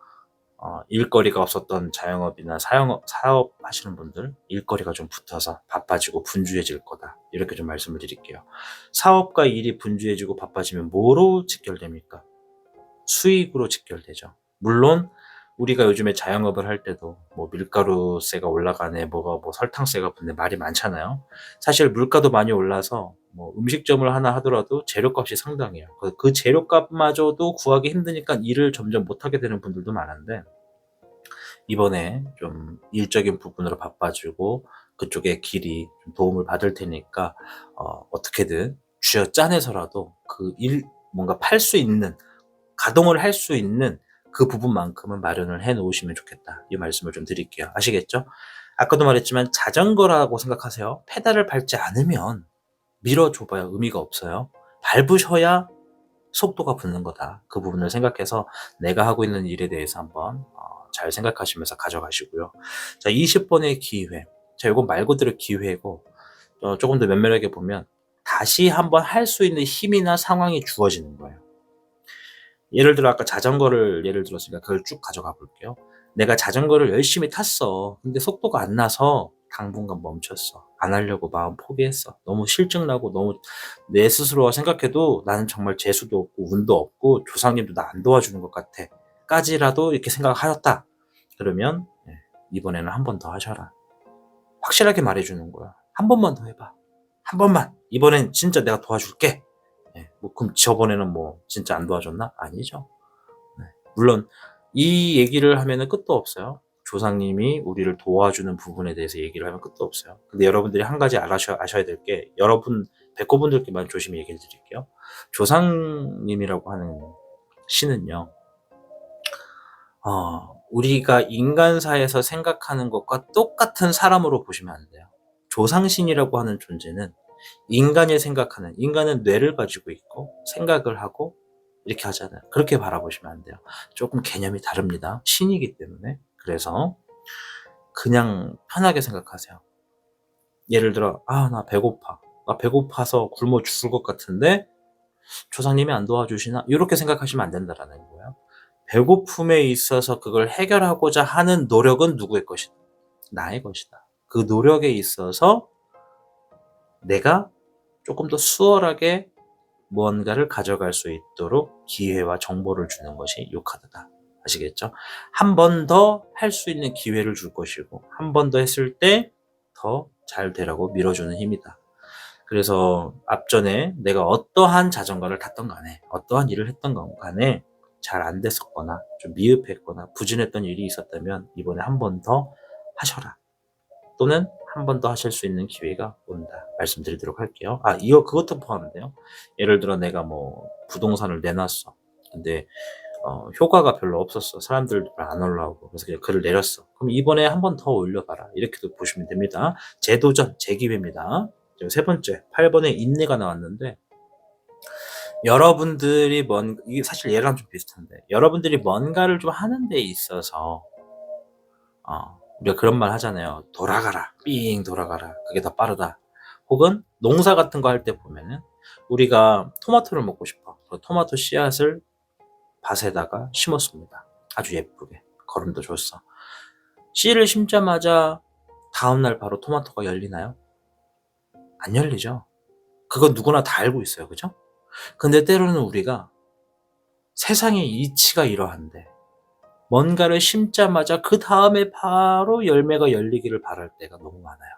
일거리가 없었던 자영업이나 사업 하시는 분들, 일거리가 좀 붙어서 바빠지고 분주해질 거다, 이렇게 좀 말씀을 드릴게요. 사업과 일이 분주해지고 바빠지면 뭐로 직결됩니까? 수익으로 직결되죠. 물론 우리가 요즘에 자영업을 할 때도 뭐 밀가루세가 올라가네, 뭐 설탕세가 붙네, 말이 많잖아요. 사실 물가도 많이 올라서 뭐 음식점을 하나 하더라도 재료값이 상당해요. 그 재료값마저도 구하기 힘드니까 일을 점점 못하게 되는 분들도 많은데, 이번에 좀 일적인 부분으로 바빠지고 그쪽에 길이 좀 도움을 받을 테니까 어떻게든 쥐어짜내서라도 뭔가 팔 수 있는, 가동을 할 수 있는 그 부분만큼은 마련을 해 놓으시면 좋겠다, 이 말씀을 좀 드릴게요. 아시겠죠? 아까도 말했지만 자전거라고 생각하세요. 페달을 밟지 않으면 밀어줘봐야 의미가 없어요. 밟으셔야 속도가 붙는 거다. 그 부분을 생각해서 내가 하고 있는 일에 대해서 한번 잘 생각하시면서 가져가시고요. 자, 20번의 기회. 자, 이건 말 그대로 기회고, 조금 더 면밀하게 보면 다시 한번 할 수 있는 힘이나 상황이 주어지는 거예요. 예를 들어 아까 자전거를 예를 들었으니까 그걸 쭉 가져가 볼게요. 내가 자전거를 열심히 탔어. 근데 속도가 안 나서 당분간 멈췄어. 안 하려고 마음 포기했어. 너무 실증나고 너무 내 스스로가 생각해도 나는 정말 재수도 없고 운도 없고 조상님도 나 안 도와주는 것 같아, 까지라도 이렇게 생각하였다. 그러면 이번에는 한 번 더 하셔라. 확실하게 말해주는 거야. 한 번만 더 해봐. 한 번만. 이번엔 진짜 내가 도와줄게. 그럼 저번에는 뭐 진짜 안 도와줬나? 아니죠. 물론 이 얘기를 하면은 끝도 없어요. 조상님이 우리를 도와주는 부분에 대해서 얘기를 하면 끝도 없어요. 근데 여러분들이 한 가지 아셔야 될 게, 여러분 백호분들께만 조심히 얘기를 드릴게요. 조상님이라고 하는 신은요, 우리가 인간사에서 생각하는 것과 똑같은 사람으로 보시면 안 돼요. 조상신이라고 하는 존재는 인간은 뇌를 가지고 있고 생각을 하고 이렇게 하잖아요. 그렇게 바라보시면 안 돼요. 조금 개념이 다릅니다. 신이기 때문에. 그래서 그냥 편하게 생각하세요. 예를 들어 나 배고파. 나 배고파서 굶어 죽을 것 같은데 조상님이 안 도와주시나? 이렇게 생각하시면 안 된다라는 거예요. 배고픔에 있어서 그걸 해결하고자 하는 노력은 누구의 것이다? 나의 것이다. 그 노력에 있어서 내가 조금 더 수월하게 무언가를 가져갈 수 있도록 기회와 정보를 주는 것이 이 카드다. 아시겠죠? 한 번 더 할 수 있는 기회를 줄 것이고, 한 번 더 했을 때 더 잘 되라고 밀어주는 힘이다. 그래서 앞전에 내가 어떠한 자전거를 탔던 간에, 어떠한 일을 했던 간에 잘 안 됐었거나 좀 미흡했거나 부진했던 일이 있었다면 이번에 한 번 더 하셔라. 또는 한 번 더 하실 수 있는 기회가 온다. 말씀드리도록 할게요. 이거 그것도 포함인데요. 예를 들어 내가 뭐 부동산을 내놨어. 근데 효과가 별로 없었어. 사람들도 안 올라오고. 그래서 그냥 글을 내렸어. 그럼 이번에 한 번 더 올려봐라. 이렇게도 보시면 됩니다. 재도전, 재기회입니다. 세 번째, 8번에 인내가 나왔는데, 여러분들이 이게 사실 얘랑 좀 비슷한데, 여러분들이 뭔가를 좀 하는 데 있어서, 우리가 그런 말 하잖아요. 돌아가라. 삥 돌아가라. 그게 더 빠르다. 혹은 농사 같은 거 할 때 보면은, 우리가 토마토를 먹고 싶어. 토마토 씨앗을 밭에다가 심었습니다. 아주 예쁘게. 거름도 줬어. 씨를 심자마자 다음날 바로 토마토가 열리나요? 안 열리죠. 그건 누구나 다 알고 있어요. 그죠? 근데 때로는 우리가 세상의 이치가 이러한데 뭔가를 심자마자 그 다음에 바로 열매가 열리기를 바랄 때가 너무 많아요.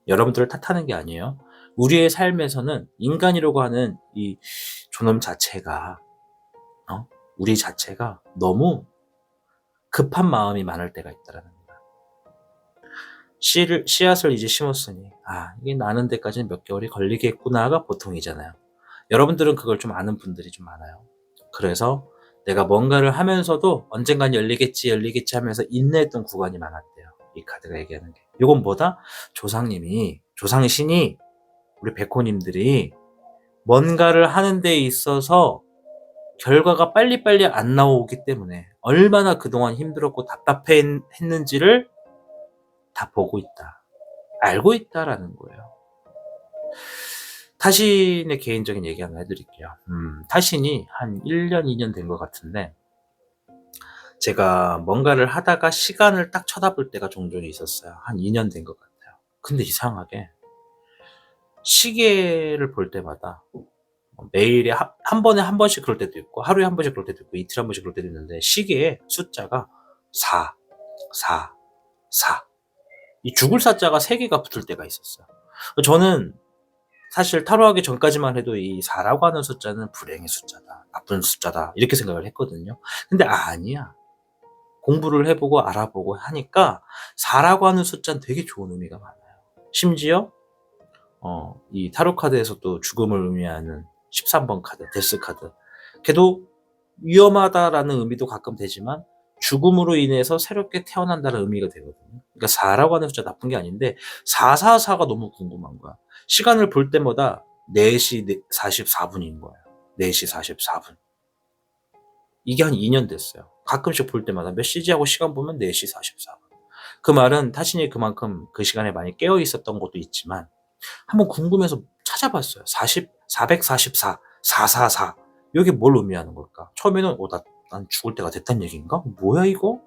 여러분들을 탓하는 게 아니에요. 우리의 삶에서는 인간이라고 하는 이 존엄 자체가 우리 자체가 너무 급한 마음이 많을 때가 있다라는 거예요. 씨앗을 이제 심었으니 이게 나는 데까지는 몇 개월이 걸리겠구나가 보통이잖아요. 여러분들은 그걸 좀 아는 분들이 좀 많아요. 그래서 내가 뭔가를 하면서도 언젠간 열리겠지 하면서 인내했던 구간이 많았대요. 이 카드가 얘기하는 게. 이건 뭐다? 조상신이 우리 백호님들이 뭔가를 하는 데 있어서 결과가 빨리빨리 안 나오기 때문에 얼마나 그동안 힘들었고 답답했는지를 다 보고 있다. 알고 있다라는 거예요. 타신의 개인적인 얘기 하나 해드릴게요. 타신이 한 1년, 2년 된 것 같은데, 제가 뭔가를 하다가 시간을 딱 쳐다볼 때가 종종 있었어요. 한 2년 된 것 같아요. 근데 이상하게, 시계를 볼 때마다, 매일에 한 번에 한 번씩 그럴 때도 있고, 하루에 한 번씩 그럴 때도 있고, 이틀에 한 번씩 그럴 때도 있는데, 시계에 숫자가 4, 4, 4. 이 죽을 사자가 3개가 붙을 때가 있었어요. 저는 사실 타로하기 전까지만 해도 이 4라고 하는 숫자는 불행의 숫자다. 나쁜 숫자다. 이렇게 생각을 했거든요. 근데 아니야. 공부를 해보고 알아보고 하니까 4라고 하는 숫자는 되게 좋은 의미가 많아요. 심지어 이 타로 카드에서도 죽음을 의미하는 13번 카드, 데스 카드. 걔도 위험하다라는 의미도 가끔 되지만 죽음으로 인해서 새롭게 태어난다는 의미가 되거든요. 그러니까 4라고 하는 숫자 나쁜 게 아닌데 444가 너무 궁금한 거야. 시간을 볼 때마다 4시 44분인 거예요. 4시 44분. 이게 한 2년 됐어요. 가끔씩 볼 때마다 몇 시지 하고 시간 보면 4시 44분. 그 말은 타신이 그만큼 그 시간에 많이 깨어 있었던 것도 있지만 한번 궁금해서 찾아봤어요. 444, 444. 이게 뭘 의미하는 걸까? 처음에는 난 죽을 때가 됐단 얘기인가? 뭐야 이거?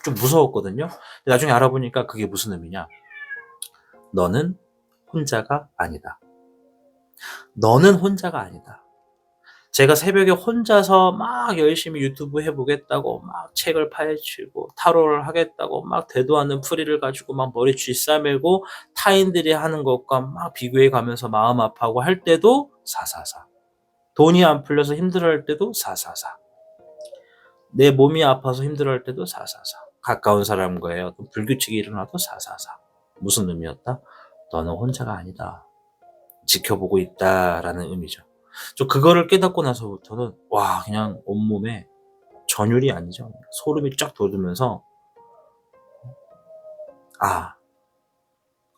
좀 무서웠거든요. 나중에 알아보니까 그게 무슨 의미냐? 너는 혼자가 아니다. 너는 혼자가 아니다. 제가 새벽에 혼자서 막 열심히 유튜브 해보겠다고 막 책을 파헤치고 타로를 하겠다고 막 되도 않는 풀이를 가지고 막 머리 쥐싸매고 타인들이 하는 것과 막 비교해 가면서 마음 아파하고 할 때도 444. 돈이 안 풀려서 힘들어할 때도 444. 내 몸이 아파서 힘들어할 때도 444. 가까운 사람과의 어떤 불규칙이 일어나도 444. 무슨 의미였다? 너는 혼자가 아니다. 지켜보고 있다라는 의미죠. 저 그거를 깨닫고 나서부터는 그냥 온몸에 전율이 아니죠. 소름이 쫙 돋으면서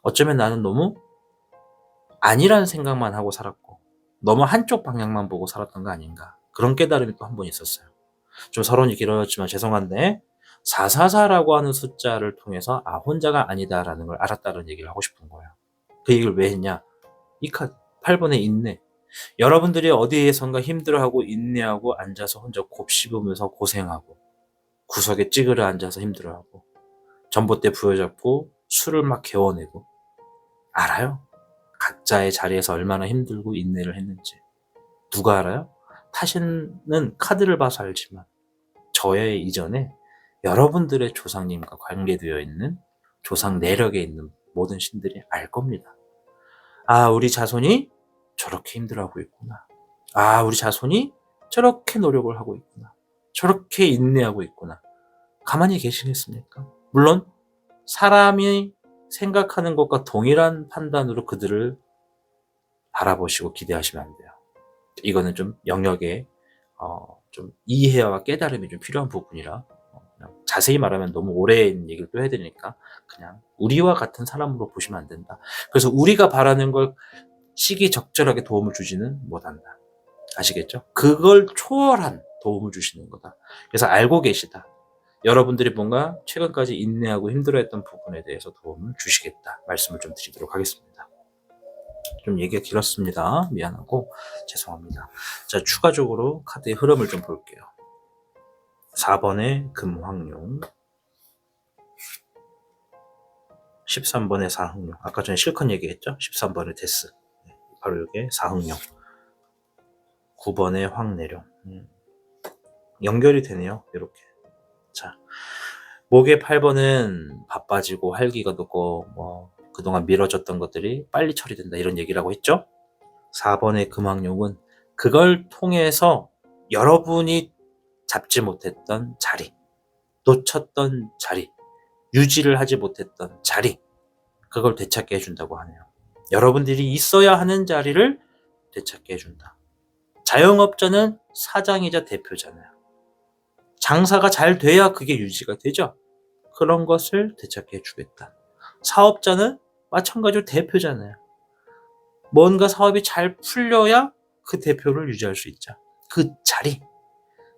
어쩌면 나는 너무 아니라는 생각만 하고 살았고 너무 한쪽 방향만 보고 살았던 거 아닌가. 그런 깨달음이 또 한 번 있었어요. 좀 서론이 길어졌지만 죄송한데 444라고 하는 숫자를 통해서 혼자가 아니다라는 걸 알았다는 얘기를 하고 싶은 거예요. 그 얘기를 왜 했냐? 이 카드 8번의 인내. 여러분들이 어디에선가 힘들어하고 인내하고 앉아서 혼자 곱씹으면서 고생하고 구석에 찌그러 앉아서 힘들어하고 전봇대 부여잡고 술을 막 개워내고 알아요? 각자의 자리에서 얼마나 힘들고 인내를 했는지. 누가 알아요? 타신은 카드를 봐서 알지만 저의 이전에 여러분들의 조상님과 관계되어 있는 조상 내력에 있는 모든 신들이 알 겁니다. 아, 우리 자손이 저렇게 힘들어하고 있구나. 아, 우리 자손이 저렇게 노력을 하고 있구나. 저렇게 인내하고 있구나. 가만히 계시겠습니까? 물론 사람이 생각하는 것과 동일한 판단으로 그들을 바라보시고 기대하시면 안 돼요. 이거는 좀 영역에 좀 이해와 깨달음이 좀 필요한 부분이라 그냥 자세히 말하면 너무 오랜 얘기를 또 해야 되니까 그냥 우리와 같은 사람으로 보시면 안 된다. 그래서 우리가 바라는 걸 시기적절하게 도움을 주지는 못한다. 아시겠죠? 그걸 초월한 도움을 주시는 거다. 그래서 알고 계시다. 여러분들이 뭔가 최근까지 인내하고 힘들어했던 부분에 대해서 도움을 주시겠다. 말씀을 좀 드리도록 하겠습니다. 좀 얘기가 길었습니다. 미안하고 죄송합니다. 자, 추가적으로 카드의 흐름을 좀 볼게요. 4번의 금황룡, 13번의 사흥룡. 아까 전에 실컷 얘기했죠? 13번의 데스. 바로 이게 사흥룡. 9번의 황내룡. 연결이 되네요. 이렇게. 자, 목의 8번은 바빠지고 활기가 돋고 뭐 그동안 미뤄졌던 것들이 빨리 처리된다 이런 얘기라고 했죠. 4번의 금황룡은 그걸 통해서 여러분이 잡지 못했던 자리, 놓쳤던 자리, 유지를 하지 못했던 자리, 그걸 되찾게 해준다고 하네요. 여러분들이 있어야 하는 자리를 되찾게 해준다. 자영업자는 사장이자 대표잖아요. 장사가 잘 돼야 그게 유지가 되죠. 그런 것을 되찾게 해주겠다. 사업자는 마찬가지로 대표잖아요. 뭔가 사업이 잘 풀려야 그 대표를 유지할 수 있죠. 그 자리.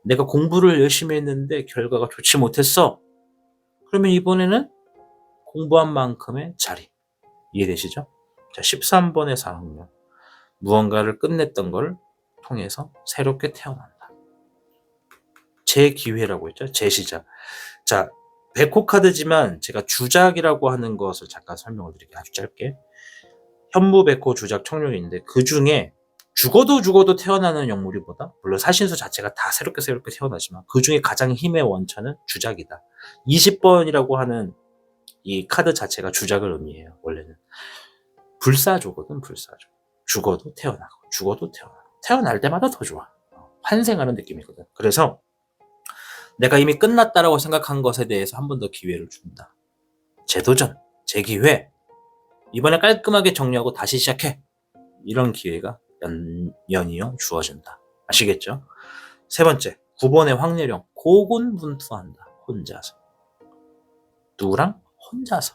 내가 공부를 열심히 했는데 결과가 좋지 못했어. 그러면 이번에는 공부한 만큼의 자리. 이해되시죠? 자, 13번의 사항요. 무언가를 끝냈던 걸 통해서 새롭게 태어난다. 재기회라고 했죠. 재시작. 자, 백호 카드지만 제가 주작이라고 하는 것을 잠깐 설명을 드릴게요. 아주 짧게. 현무백호 주작 청룡인데 그 중에 죽어도 태어나는 영물이보다 물론 사신수 자체가 다 새롭게 태어나지만 그 중에 가장 힘의 원천은 주작이다. 20번이라고 하는 이 카드 자체가 주작을 의미해요. 원래는 불사조거든. 불사조. 죽어도 태어나고 태어날 때마다 더 좋아. 환생하는 느낌이거든. 그래서 내가 이미 끝났다라고 생각한 것에 대해서 한 번 더 기회를 준다. 재도전, 재기회. 이번에 깔끔하게 정리하고 다시 시작해. 이런 기회가 연이어 주어진다. 아시겠죠? 세 번째, 9번의 황내령. 고군분투한다. 혼자서. 누구랑? 혼자서.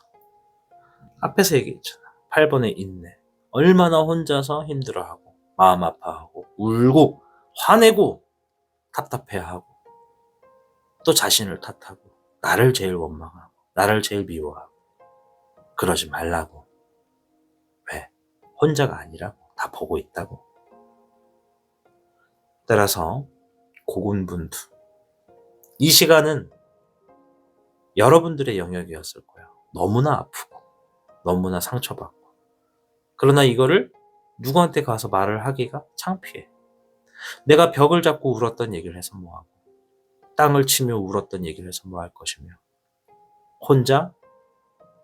앞에서 얘기했잖아. 8번의 인내. 얼마나 혼자서 힘들어하고 마음 아파하고 울고 화내고 답답해하고 또 자신을 탓하고 나를 제일 원망하고 나를 제일 미워하고 그러지 말라고. 왜? 혼자가 아니라고. 다 보고 있다고. 따라서 고군분투. 이 시간은 여러분들의 영역이었을 거예요. 너무나 아프고 너무나 상처받고. 그러나 이거를 누구한테 가서 말을 하기가 창피해. 내가 벽을 잡고 울었던 얘기를 해서 뭐하고 땅을 치며 울었던 얘기를 해서 뭐 할 것이며 혼자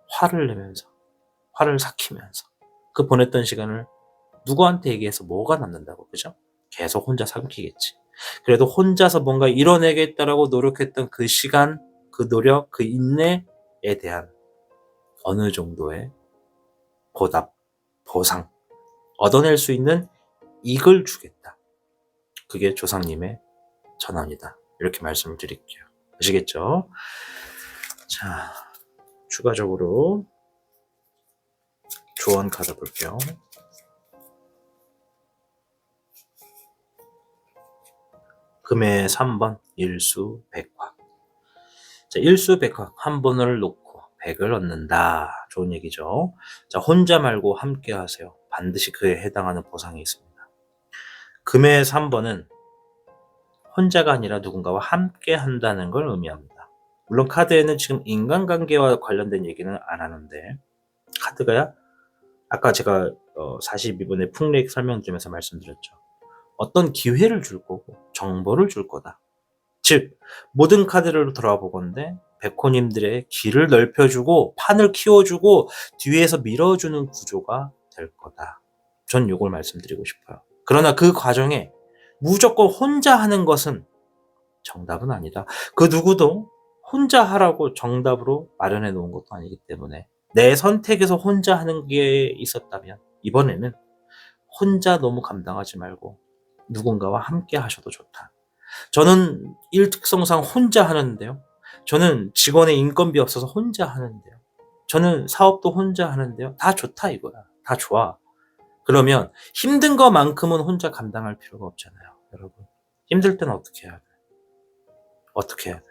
화를 내면서 화를 삭히면서 그 보냈던 시간을 누구한테 얘기해서 뭐가 남는다고. 그죠? 계속 혼자 삼키겠지. 그래도 혼자서 뭔가 이뤄내겠다라고 노력했던 그 시간, 그 노력, 그 인내에 대한 어느 정도의 보답, 보상, 얻어낼 수 있는 이익을 주겠다. 그게 조상님의 전환이다. 이렇게 말씀을 드릴게요. 아시겠죠? 자, 추가적으로 조언 카드 볼게요. 금의 3번 일수백화. 자, 일수백화. 한 번을 놓고 100을 얻는다. 좋은 얘기죠. 자, 혼자 말고 함께 하세요. 반드시 그에 해당하는 보상이 있습니다. 금의 3번은 혼자가 아니라 누군가와 함께 한다는 걸 의미합니다. 물론 카드에는 지금 인간관계와 관련된 얘기는 안 하는데 카드가야 아까 제가 42번의 풍릭 설명드리면서 말씀드렸죠. 어떤 기회를 줄 거고 정보를 줄 거다. 즉 모든 카드를 돌아보건대 백호님들의 길을 넓혀주고 판을 키워주고 뒤에서 밀어주는 구조가 될 거다. 전 요걸 말씀드리고 싶어요. 그러나 그 과정에 무조건 혼자 하는 것은 정답은 아니다. 그 누구도 혼자 하라고 정답으로 마련해 놓은 것도 아니기 때문에 내 선택에서 혼자 하는 게 있었다면 이번에는 혼자 너무 감당하지 말고 누군가와 함께 하셔도 좋다. 저는 일 특성상 혼자 하는데요. 저는 직원의 인건비 없어서 혼자 하는데요. 저는 사업도 혼자 하는데요. 다 좋다 이거야. 다 좋아. 그러면 힘든 것만큼은 혼자 감당할 필요가 없잖아요. 여러분. 힘들 때는 어떻게 해야 돼? 어떻게 해야 돼?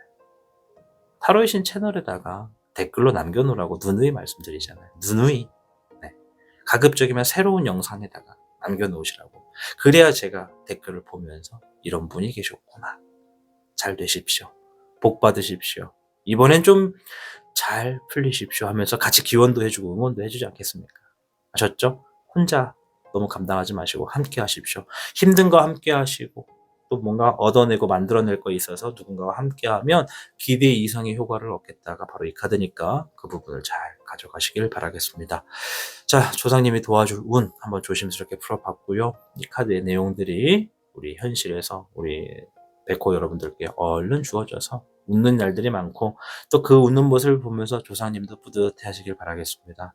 타로의 신 채널에다가 댓글로 남겨놓으라고 누누이 말씀드리잖아요. 누누이. 네. 가급적이면 새로운 영상에다가 남겨놓으시라고. 그래야 제가 댓글을 보면서 이런 분이 계셨구나. 잘 되십시오. 복 받으십시오. 이번엔 좀 잘 풀리십시오 하면서 같이 기원도 해주고 응원도 해주지 않겠습니까? 아셨죠? 혼자 너무 감당하지 마시고 함께 하십시오. 힘든 거 함께 하시고 또 뭔가 얻어내고 만들어낼 거 있어서 누군가와 함께 하면 기대 이상의 효과를 얻겠다가 바로 이 카드니까 그 부분을 잘 가져가시길 바라겠습니다. 자, 조상님이 도와줄 운 한번 조심스럽게 풀어봤고요. 이 카드의 내용들이 우리 현실에서 우리 백호 여러분들께 얼른 주어져서 웃는 날들이 많고 또 그 웃는 모습을 보면서 조상님도 뿌듯해 하시길 바라겠습니다.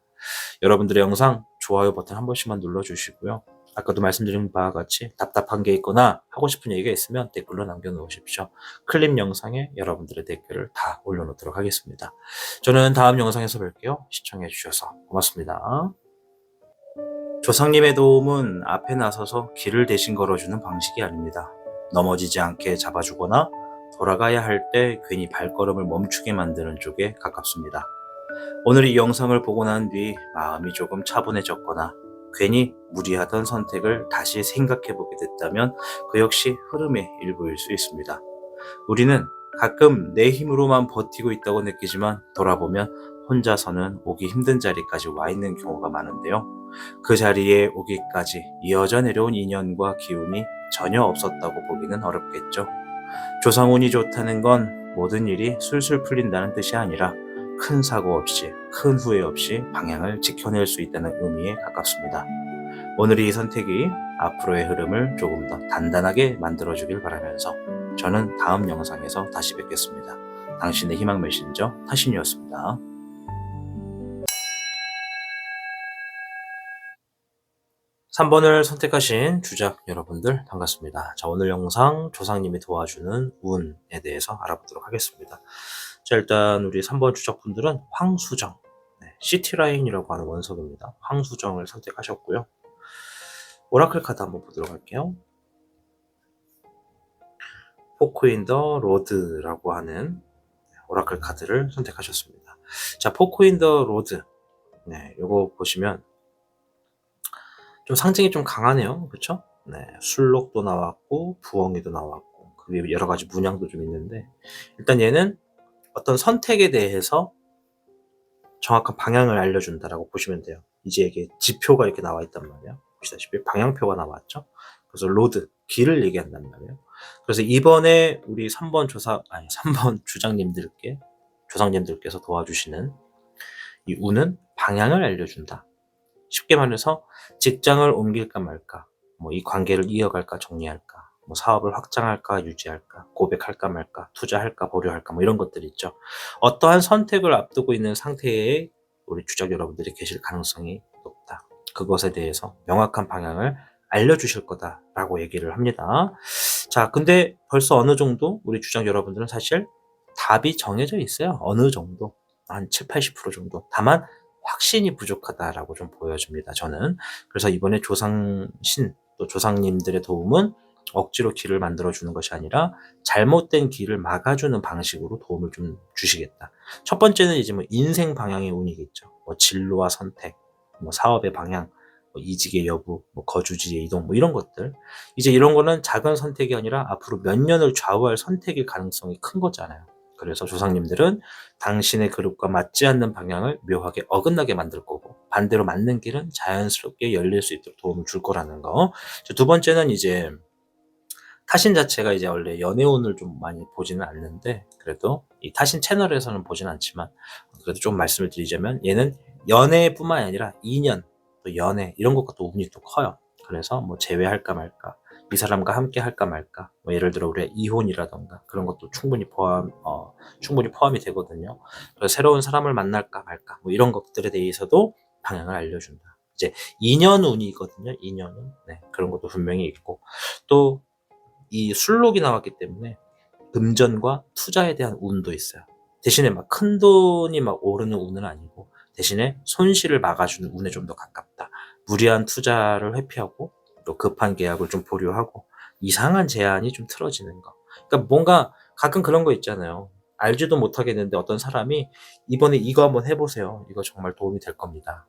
여러분들의 영상 좋아요 버튼 한 번씩만 눌러주시고요. 아까도 말씀드린 바와 같이 답답한 게 있거나 하고 싶은 얘기가 있으면 댓글로 남겨놓으십시오. 클립 영상에 여러분들의 댓글을 다 올려놓도록 하겠습니다. 저는 다음 영상에서 뵐게요. 시청해주셔서 고맙습니다. 조상님의 도움은 앞에 나서서 길을 대신 걸어주는 방식이 아닙니다. 넘어지지 않게 잡아주거나 돌아가야 할 때 괜히 발걸음을 멈추게 만드는 쪽에 가깝습니다. 오늘 이 영상을 보고 난 뒤 마음이 조금 차분해졌거나 괜히 무리하던 선택을 다시 생각해보게 됐다면 그 역시 흐름의 일부일 수 있습니다. 우리는 가끔 내 힘으로만 버티고 있다고 느끼지만 돌아보면 혼자서는 오기 힘든 자리까지 와 있는 경우가 많은데요. 그 자리에 오기까지 이어져 내려온 인연과 기운이 전혀 없었다고 보기는 어렵겠죠. 조상운이 좋다는 건 모든 일이 술술 풀린다는 뜻이 아니라 큰 사고 없이 큰 후회 없이 방향을 지켜낼 수 있다는 의미에 가깝습니다. 오늘의 이 선택이 앞으로의 흐름을 조금 더 단단하게 만들어주길 바라면서 저는 다음 영상에서 다시 뵙겠습니다. 당신의 희망 메신저 타신이었습니다. 3번을 선택하신 주작 여러분들 반갑습니다. 자, 오늘 영상 조상님이 도와주는 운에 대해서 알아보도록 하겠습니다. 자, 일단 우리 3번 주작분들은 황수정, 시티라인이라고 하는 원석입니다. 황수정을 선택하셨고요. 오라클 카드 한번 보도록 할게요. 포크 인 더 로드라고 하는 오라클 카드를 선택하셨습니다. 자, 포크 인 더 로드. 네, 요거 보시면 좀 상징이 좀 강하네요. 그쵸? 네, 술록도 나왔고, 부엉이도 나왔고, 그 위에 여러 가지 문양도 좀 있는데, 일단 얘는 어떤 선택에 대해서 정확한 방향을 알려준다라고 보시면 돼요. 이제 이게 지표가 이렇게 나와 있단 말이에요. 보시다시피 방향표가 나왔죠? 그래서 로드, 길을 얘기한단 말이에요. 그래서 이번에 우리 3번 3번 조상님들께서 도와주시는 이 운은 방향을 알려준다. 쉽게 말해서 직장을 옮길까 말까, 뭐 이 관계를 이어갈까 정리할까, 뭐 사업을 확장할까 유지할까, 고백할까 말까, 투자할까 보류할까, 뭐 이런 것들 있죠. 어떠한 선택을 앞두고 있는 상태에 우리 주작 여러분들이 계실 가능성이 높다. 그것에 대해서 명확한 방향을 알려주실 거다라고 얘기를 합니다. 자, 근데 벌써 어느 정도 우리 주작 여러분들은 사실 답이 정해져 있어요. 어느 정도. 한 7, 80% 정도. 다만 확신이 부족하다라고 좀 보여집니다. 저는. 그래서 이번에 조상신 또 조상님들의 도움은 억지로 길을 만들어주는 것이 아니라 잘못된 길을 막아주는 방식으로 도움을 좀 주시겠다. 첫 번째는 이제 뭐 인생 방향의 운이겠죠. 뭐 진로와 선택, 뭐 사업의 방향, 뭐 이직의 여부, 뭐 거주지의 이동, 뭐 이런 것들. 이제 이런 거는 작은 선택이 아니라 앞으로 몇 년을 좌우할 선택일 가능성이 큰 거잖아요. 그래서 조상님들은 당신의 그룹과 맞지 않는 방향을 묘하게 어긋나게 만들 거고 반대로 맞는 길은 자연스럽게 열릴 수 있도록 도움을 줄 거라는 거. 두 번째는 이제 타신 자체가 이제 원래 연애운을 좀 많이 보지는 않는데 그래도 이 타신 채널에서는 보진 않지만 그래도 좀 말씀을 드리자면 얘는 연애뿐만 아니라 인연 또 연애 이런 것과 또 운이 또 커요. 그래서 뭐 제외할까 말까, 이 사람과 함께 할까 말까, 뭐 예를 들어 우리가 이혼이라던가 그런 것도 충분히 포함이 되거든요. 그래서 새로운 사람을 만날까 말까, 뭐 이런 것들에 대해서도 방향을 알려준다. 이제 2년 운이거든요. 2년은. 네, 그런 것도 분명히 있고, 또 이 술록이 나왔기 때문에 금전과 투자에 대한 운도 있어요. 대신에 막 큰 돈이 막 오르는 운은 아니고, 대신에 손실을 막아주는 운에 좀 더 가깝다. 무리한 투자를 회피하고, 또 급한 계약을 좀 보류하고, 이상한 제안이 좀 틀어지는 거. 그러니까 뭔가 가끔 그런 거 있잖아요. 알지도 못하겠는데 어떤 사람이 이번에 이거 한번 해보세요. 이거 정말 도움이 될 겁니다.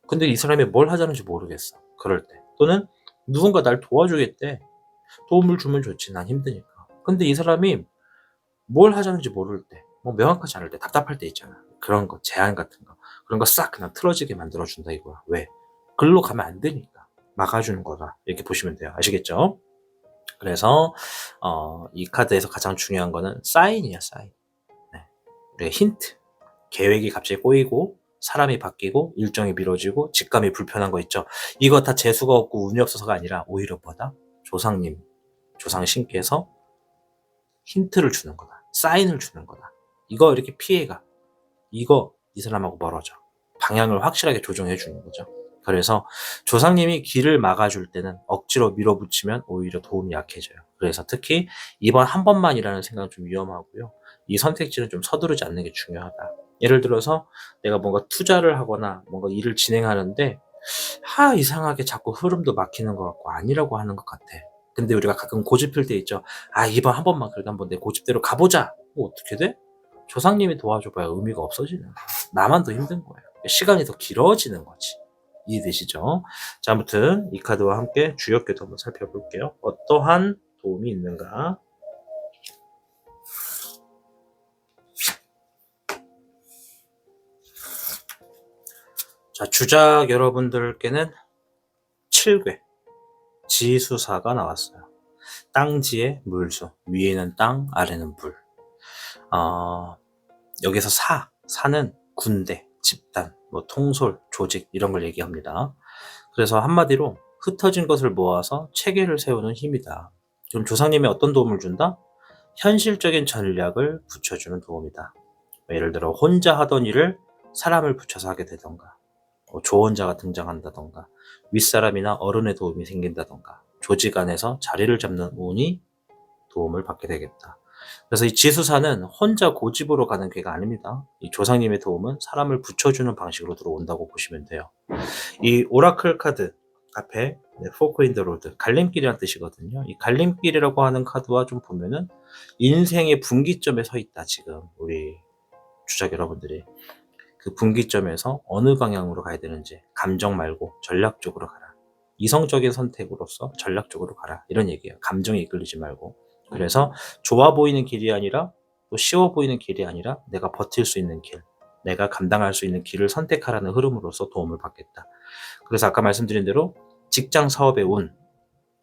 근데 이 사람이 뭘 하자는지 모르겠어. 그럴 때. 또는 누군가 날 도와주겠대. 도움을 주면 좋지. 난 힘드니까. 근데 이 사람이 뭘 하자는지 모를 때, 뭐 명확하지 않을 때, 답답할 때 있잖아. 그런 거, 제안 같은 거. 그런 거 싹 그냥 틀어지게 만들어준다 이거야. 왜? 글로 가면 안 되니까. 막아주는 거다. 이렇게 보시면 돼요. 아시겠죠? 그래서, 이 카드에서 가장 중요한 거는 사인이야, 사인. 네. 우리가 힌트. 계획이 갑자기 꼬이고, 사람이 바뀌고, 일정이 미뤄지고, 직감이 불편한 거 있죠? 이거 다 재수가 없고 운이 없어서가 아니라, 오히려 뭐다? 조상님, 조상신께서 힌트를 주는 거다. 사인을 주는 거다. 이거 이렇게 피해가. 이거 이 사람하고 멀어져. 방향을 확실하게 조정해 주는 거죠. 그래서 조상님이 길을 막아줄 때는 억지로 밀어붙이면 오히려 도움이 약해져요. 그래서 특히 이번 한 번만이라는 생각은 좀 위험하고요. 이 선택지는 좀 서두르지 않는 게 중요하다. 예를 들어서 내가 뭔가 투자를 하거나 뭔가 일을 진행하는데 이상하게 자꾸 흐름도 막히는 것 같고 아니라고 하는 것 같아. 근데 우리가 가끔 고집필 때 있죠. 이번 한 번만 그래도 한번 내 고집대로 가보자. 뭐 어떻게 돼? 조상님이 도와줘봐야 의미가 없어지는 거야. 나만 더 힘든 거예요. 시간이 더 길어지는 거지. 이해되시죠? 자, 아무튼 이 카드와 함께 주역궤도 한번 살펴볼게요. 어떠한 도움이 있는가? 자, 주작 여러분들께는 7궤 지수사가 나왔어요. 땅지에 물수, 위에는 땅, 아래는 물. 여기서 사는 군대, 집단, 뭐 통솔, 조직 이런 걸 얘기합니다. 그래서 한마디로 흩어진 것을 모아서 체계를 세우는 힘이다. 그럼 조상님이 어떤 도움을 준다? 현실적인 전략을 붙여주는 도움이다. 예를 들어 혼자 하던 일을 사람을 붙여서 하게 되던가, 조언자가 등장한다던가, 윗사람이나 어른의 도움이 생긴다던가, 조직 안에서 자리를 잡는 운이 도움을 받게 되겠다. 그래서 이 지수사는 혼자 고집으로 가는 궤가 아닙니다. 이 조상님의 도움은 사람을 붙여주는 방식으로 들어온다고 보시면 돼요. 이 오라클 카드 앞에 포크 인 더 로드, 갈림길이라는 뜻이거든요. 이 갈림길이라고 하는 카드와 좀 보면은 인생의 분기점에 서 있다. 지금 우리 주작 여러분들이 그 분기점에서 어느 방향으로 가야 되는지, 감정 말고 전략적으로 가라. 이성적인 선택으로서 전략적으로 가라. 이런 얘기예요. 감정에 이끌리지 말고. 그래서 좋아 보이는 길이 아니라, 또 쉬워 보이는 길이 아니라 내가 버틸 수 있는 길, 내가 감당할 수 있는 길을 선택하라는 흐름으로서 도움을 받겠다. 그래서 아까 말씀드린 대로 직장 사업의 운,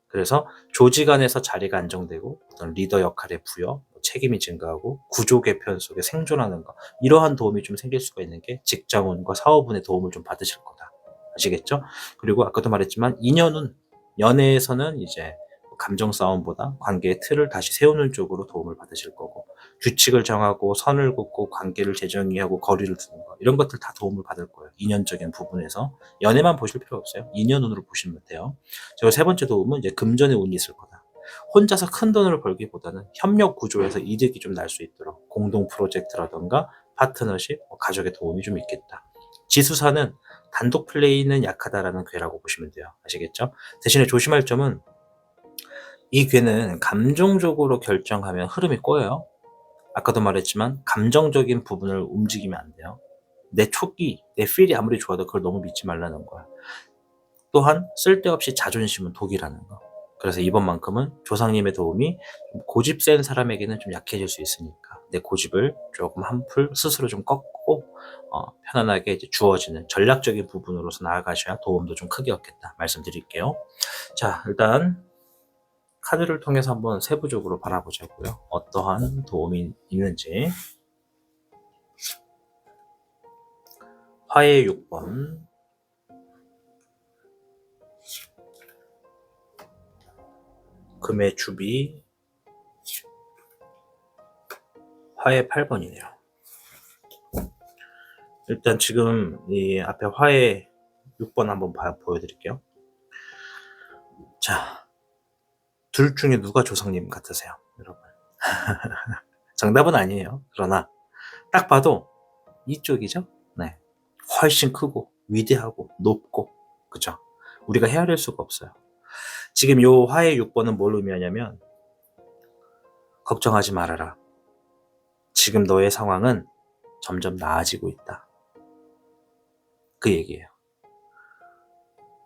그래서 조직 안에서 자리가 안정되고 어떤 리더 역할의 부여, 책임이 증가하고 구조 개편 속에 생존하는 거, 이러한 도움이 좀 생길 수가 있는 게 직장운과 사업운의 도움을 좀 받으실 거다. 아시겠죠? 그리고 아까도 말했지만 인연운, 연애에서는 이제 감정 싸움보다 관계의 틀을 다시 세우는 쪽으로 도움을 받으실 거고, 규칙을 정하고 선을 긋고 관계를 재정의하고 거리를 두는 거, 이런 것들 다 도움을 받을 거예요. 인연적인 부분에서 연애만 보실 필요 없어요. 인연운으로 보시면 돼요. 그리고 세 번째 도움은 이제 금전의 운이 있을 거다. 혼자서 큰 돈을 벌기보다는 협력 구조에서 이득이 좀 날 수 있도록 공동 프로젝트라던가 파트너십, 가족의 도움이 좀 있겠다. 지수사는 단독 플레이는 약하다라는 궤라고 보시면 돼요. 아시겠죠? 대신에 조심할 점은 이 궤는 감정적으로 결정하면 흐름이 꼬여요. 아까도 말했지만 감정적인 부분을 움직이면 안 돼요. 내 촉이, 내 필이 아무리 좋아도 그걸 너무 믿지 말라는 거야. 또한 쓸데없이 자존심은 독이라는 거. 그래서 이번만큼은 조상님의 도움이 고집 센 사람에게는 좀 약해질 수 있으니까 내 고집을 조금 한풀 스스로 좀 꺾고 편안하게 이제 주어지는 전략적인 부분으로서 나아가셔야 도움도 좀 크게 얻겠다 말씀드릴게요. 자, 일단 카드를 통해서 한번 세부적으로 바라보자고요. 어떠한 도움이 있는지. 화의 6번, 금의 줍이 화의 8번이네요. 일단 지금 이 앞에 화의 6번 한번 보여드릴게요. 자, 둘 중에 누가 조상님 같으세요, 여러분? 정답은 아니에요. 그러나 딱 봐도 이쪽이죠? 네. 훨씬 크고 위대하고 높고, 그죠? 우리가 헤아릴 수가 없어요. 지금 요 화의 6번은 뭘 의미하냐면, 걱정하지 말아라. 지금 너의 상황은 점점 나아지고 있다. 그 얘기예요.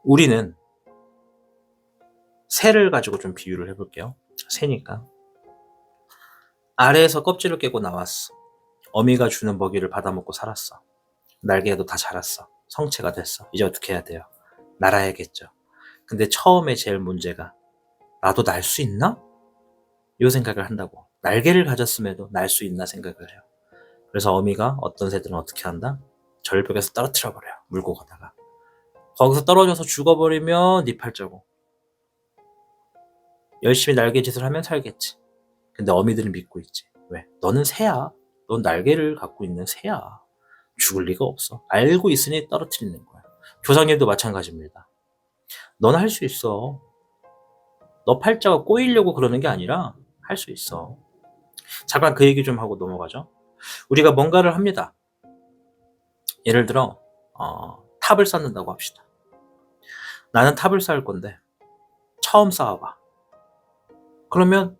우리는 새를 가지고 좀 비유를 해볼게요. 새니까 아래에서 껍질을 깨고 나왔어. 어미가 주는 먹이를 받아먹고 살았어. 날개도 다 자랐어. 성체가 됐어. 이제 어떻게 해야 돼요? 날아야겠죠. 근데 처음에 제일 문제가, 나도 날 수 있나? 이 생각을 한다고. 날개를 가졌음에도 날 수 있나 생각을 해요. 그래서 어미가, 어떤 새들은 어떻게 한다? 절벽에서 떨어뜨려 버려요. 물고 가다가. 거기서 떨어져서 죽어버리면 네 팔자고. 열심히 날개짓을 하면 살겠지. 근데 어미들은 믿고 있지. 왜? 너는 새야. 넌 날개를 갖고 있는 새야. 죽을 리가 없어. 알고 있으니 떨어뜨리는 거야. 조상님도 마찬가지입니다. 넌 할 수 있어. 너 팔자가 꼬이려고 그러는 게 아니라 할 수 있어. 잠깐 그 얘기 좀 하고 넘어가죠. 우리가 뭔가를 합니다. 예를 들어 탑을 쌓는다고 합시다. 나는 탑을 쌓을 건데 처음 쌓아봐. 그러면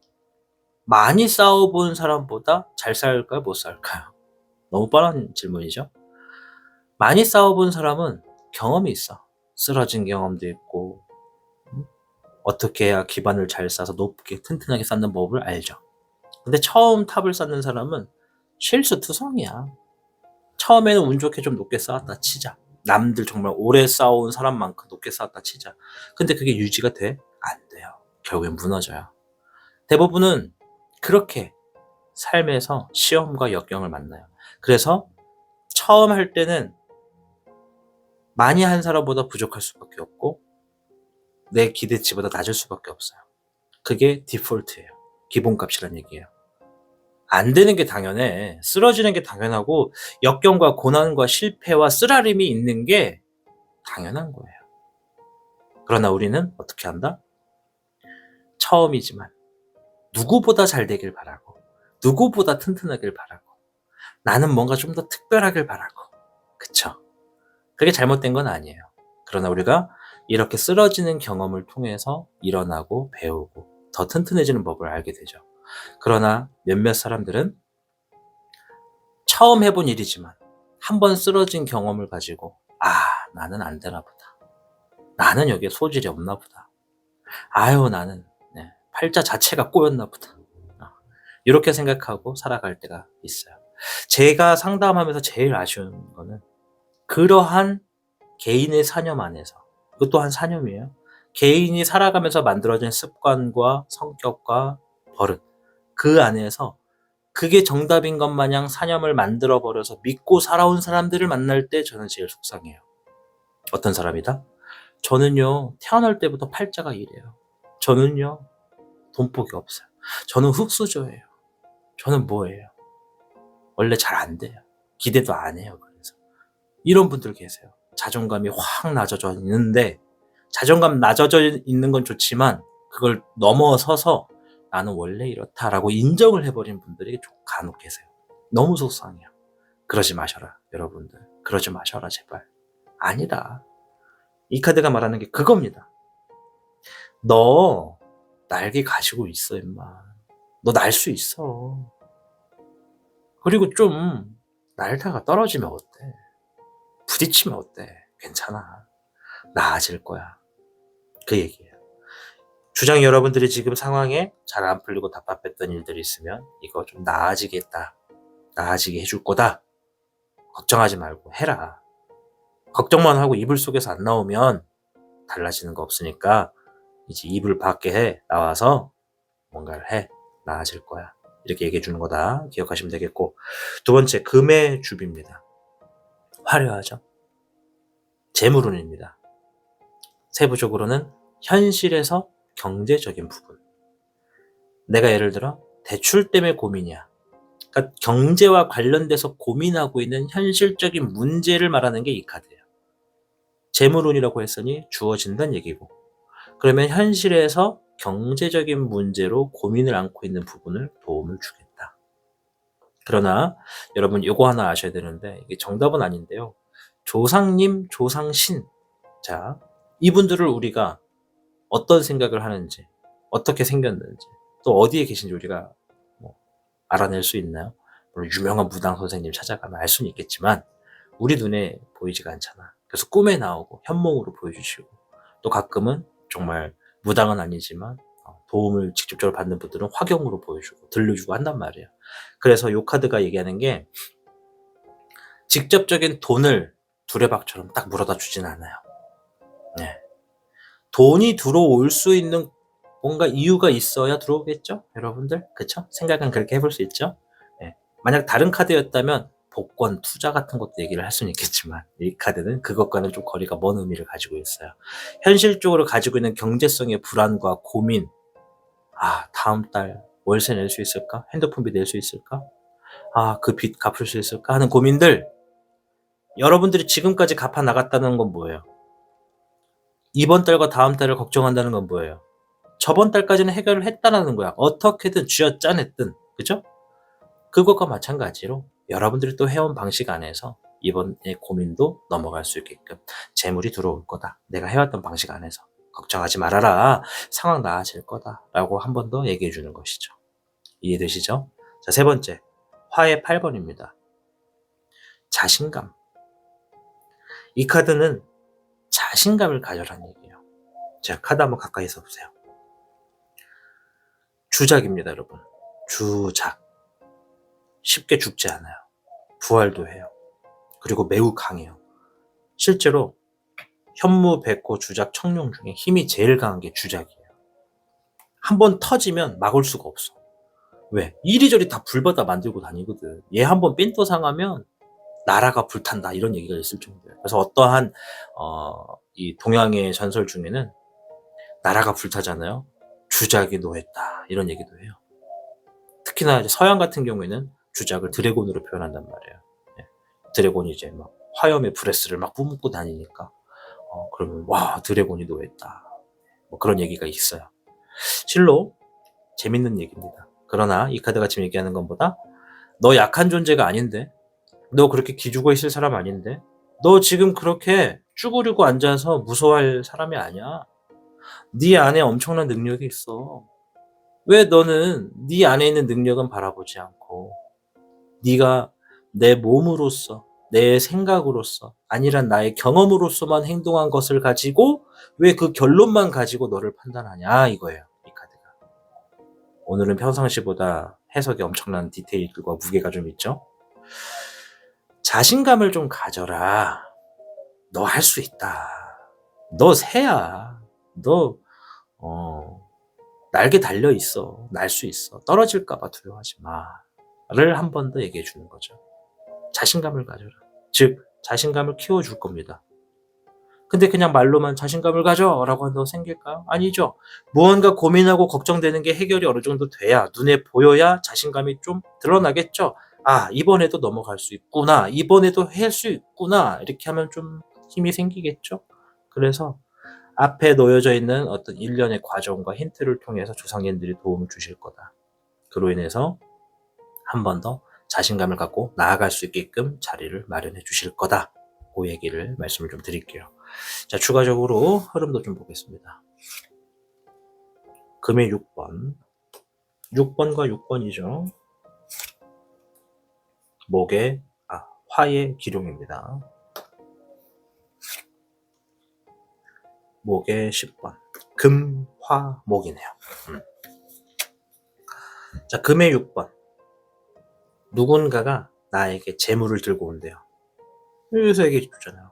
많이 쌓아본 사람보다 잘 쌓을까요? 못 쌓을까요? 너무 뻔한 질문이죠. 많이 쌓아본 사람은 경험이 있어. 쓰러진 경험도 있고, 어떻게 해야 기반을 잘 쌓아서 높게 튼튼하게 쌓는 법을 알죠. 근데 처음 탑을 쌓는 사람은 실수투성이야. 처음에는 운 좋게 좀 높게 쌓았다 치자. 남들 정말 오래 쌓아온 사람만큼 높게 쌓았다 치자. 근데 그게 유지가 돼? 안 돼요. 결국엔 무너져요. 대부분은 그렇게 삶에서 시험과 역경을 만나요. 그래서 처음 할 때는 많이 한 사람보다 부족할 수밖에 없고, 내 기대치보다 낮을 수밖에 없어요. 그게 디폴트예요. 기본값이란 얘기예요. 안 되는 게 당연해. 쓰러지는 게 당연하고, 역경과 고난과 실패와 쓰라림이 있는 게 당연한 거예요. 그러나 우리는 어떻게 한다? 처음이지만 누구보다 잘 되길 바라고, 누구보다 튼튼하길 바라고, 나는 뭔가 좀 더 특별하길 바라고. 그쵸? 그게 잘못된 건 아니에요. 그러나 우리가 이렇게 쓰러지는 경험을 통해서 일어나고 배우고 더 튼튼해지는 법을 알게 되죠. 그러나 몇몇 사람들은 처음 해본 일이지만 한 번 쓰러진 경험을 가지고, 나는 안 되나 보다. 나는 여기에 소질이 없나 보다. 나는 팔자 자체가 꼬였나 보다. 이렇게 생각하고 살아갈 때가 있어요. 제가 상담하면서 제일 아쉬운 거는, 그러한 개인의 사념 안에서, 그것 또한 사념이에요. 개인이 살아가면서 만들어진 습관과 성격과 버릇, 그 안에서 그게 정답인 것 마냥 사념을 만들어버려서 믿고 살아온 사람들을 만날 때 저는 제일 속상해요. 어떤 사람이다? 저는요, 태어날 때부터 팔자가 이래요. 저는요, 돈복이 없어요. 저는 흙수저예요. 저는 뭐예요? 원래 잘 안 돼요. 기대도 안 해요. 그래서 이런 분들 계세요. 자존감이 확 낮아져 있는데, 자존감 낮아져 있는 건 좋지만 그걸 넘어서서 나는 원래 이렇다라고 인정을 해버린 분들이 간혹 계세요. 너무 속상해요. 그러지 마셔라, 여러분들. 그러지 마셔라, 제발. 아니다. 이 카드가 말하는 게 그겁니다. 너 날개 가지고 있어, 임마. 너 날 수 있어. 그리고 좀 날다가 떨어지면 어때? 부딪히면 어때? 괜찮아. 나아질 거야. 그 얘기예요. 주장 여러분들이 지금 상황에 잘 안 풀리고 답답했던 일들이 있으면 이거 좀 나아지겠다. 나아지게 해줄 거다. 걱정하지 말고 해라. 걱정만 하고 이불 속에서 안 나오면 달라지는 거 없으니까 이제 이불 밖에 나와서 뭔가를 해. 나아질 거야. 이렇게 얘기해 주는 거다. 기억하시면 되겠고, 두 번째, 금의 줍입니다. 화려하죠. 재물운입니다. 세부적으로는 현실에서 경제적인 부분, 내가 예를 들어 대출 때문에 고민이야. 그러니까 경제와 관련돼서 고민하고 있는 현실적인 문제를 말하는 게 이 카드예요. 재물운이라고 했으니 주어진다는 얘기고, 그러면 현실에서 경제적인 문제로 고민을 안고 있는 부분을 도움을 주겠다. 그러나 여러분 요거 하나 아셔야 되는데, 이게 정답은 아닌데요. 조상님, 조상신, 자, 이분들을 우리가 어떤 생각을 하는지, 어떻게 생겼는지, 또 어디에 계신지 우리가 뭐 알아낼 수 있나요? 물론 유명한 무당 선생님 찾아가면 알 수는 있겠지만 우리 눈에 보이지가 않잖아. 그래서 꿈에 나오고 현몽으로 보여주시고, 또 가끔은 정말 무당은 아니지만 도움을 직접적으로 받는 분들은 화경으로 보여주고 들려주고 한단 말이에요. 그래서 요 카드가 얘기하는 게 직접적인 돈을 두레박처럼 딱 물어다 주진 않아요. 네. 돈이 들어올 수 있는 뭔가 이유가 있어야 들어오겠죠? 여러분들? 그쵸? 생각은 그렇게 해볼 수 있죠? 네. 만약 다른 카드였다면 복권, 투자 같은 것도 얘기를 할 수는 있겠지만 이 카드는 그것과는 좀 거리가 먼 의미를 가지고 있어요. 현실적으로 가지고 있는 경제성의 불안과 고민, 다음 달 월세 낼 수 있을까? 핸드폰비 낼 수 있을까? 그 빚 갚을 수 있을까? 하는 고민들, 여러분들이 지금까지 갚아 나갔다는 건 뭐예요? 이번 달과 다음 달을 걱정한다는 건 뭐예요? 저번 달까지는 해결을 했다라는 거야. 어떻게든 쥐어짜냈든, 그죠? 그것과 마찬가지로 여러분들이 또 해온 방식 안에서 이번에 고민도 넘어갈 수 있게끔 재물이 들어올 거다. 내가 해왔던 방식 안에서 걱정하지 말아라. 상황 나아질 거다. 라고 한 번 더 얘기해 주는 것이죠. 이해되시죠? 자, 세 번째. 화의 8번입니다. 자신감. 이 카드는 자신감을 가져라는 얘기예요. 자, 카드 한번 가까이서 보세요. 주작입니다, 여러분. 주작. 쉽게 죽지 않아요. 부활도 해요. 그리고 매우 강해요. 실제로 현무, 백호, 주작, 청룡 중에 힘이 제일 강한 게 주작이에요. 한번 터지면 막을 수가 없어. 왜? 이리저리 다 불받아 만들고 다니거든. 얘 한번 삔또 상하면 나라가 불탄다 이런 얘기가 있을 정도예요. 그래서 어떠한 이 동양의 전설 중에는 나라가 불타잖아요. 주작이 노했다 이런 얘기도 해요. 특히나 이제 서양 같은 경우에는 주작을 드래곤으로 표현한단 말이에요. 네. 드래곤이 이제 막 화염의 브레스를 막 뿜고 다니니까 그러면 와 드래곤이 노했다. 뭐 그런 얘기가 있어요. 실로 재밌는 얘기입니다. 그러나 이 카드가 지금 얘기하는 것보다 너 약한 존재가 아닌데, 너 그렇게 기죽어 있을 사람 아닌데, 너 지금 그렇게 쭈그리고 앉아서 무서워할 사람이 아니야. 네 안에 엄청난 능력이 있어. 왜 너는 네 안에 있는 능력은 바라보지 않고 네가 내 몸으로서, 내 생각으로서, 아니란 나의 경험으로서만 행동한 것을 가지고 왜 그 결론만 가지고 너를 판단하냐 이거예요. 이 카드가. 오늘은 평상시보다 해석이 엄청난 디테일과 무게가 좀 있죠. 자신감을 좀 가져라. 너 할 수 있다. 너 새야. 너 날개 달려 있어. 날 수 있어. 떨어질까 봐 두려워하지 마를 한 번 더 얘기해 주는 거죠. 자신감을 가져라. 즉 자신감을 키워줄 겁니다. 근데 그냥 말로만 자신감을 가져라고 한다고 생길까요? 아니죠. 무언가 고민하고 걱정되는 게 해결이 어느 정도 돼야, 눈에 보여야 자신감이 좀 드러나겠죠. 이번에도 넘어갈 수 있구나. 이번에도 할 수 있구나. 이렇게 하면 좀 힘이 생기겠죠. 그래서 앞에 놓여져 있는 어떤 일련의 과정과 힌트를 통해서 조상님들이 도움을 주실 거다. 그로 인해서 한 번 더 자신감을 갖고 나아갈 수 있게끔 자리를 마련해 주실 거다. 그 얘기를 말씀을 좀 드릴게요. 자, 추가적으로 흐름도 좀 보겠습니다. 금의 6번. 6번과 6번이죠. 화의 기룡입니다. 목의 10번. 금, 화, 목이네요. 자, 금의 6번. 누군가가 나에게 재물을 들고 온대요. 여기서 얘기해 주잖아요.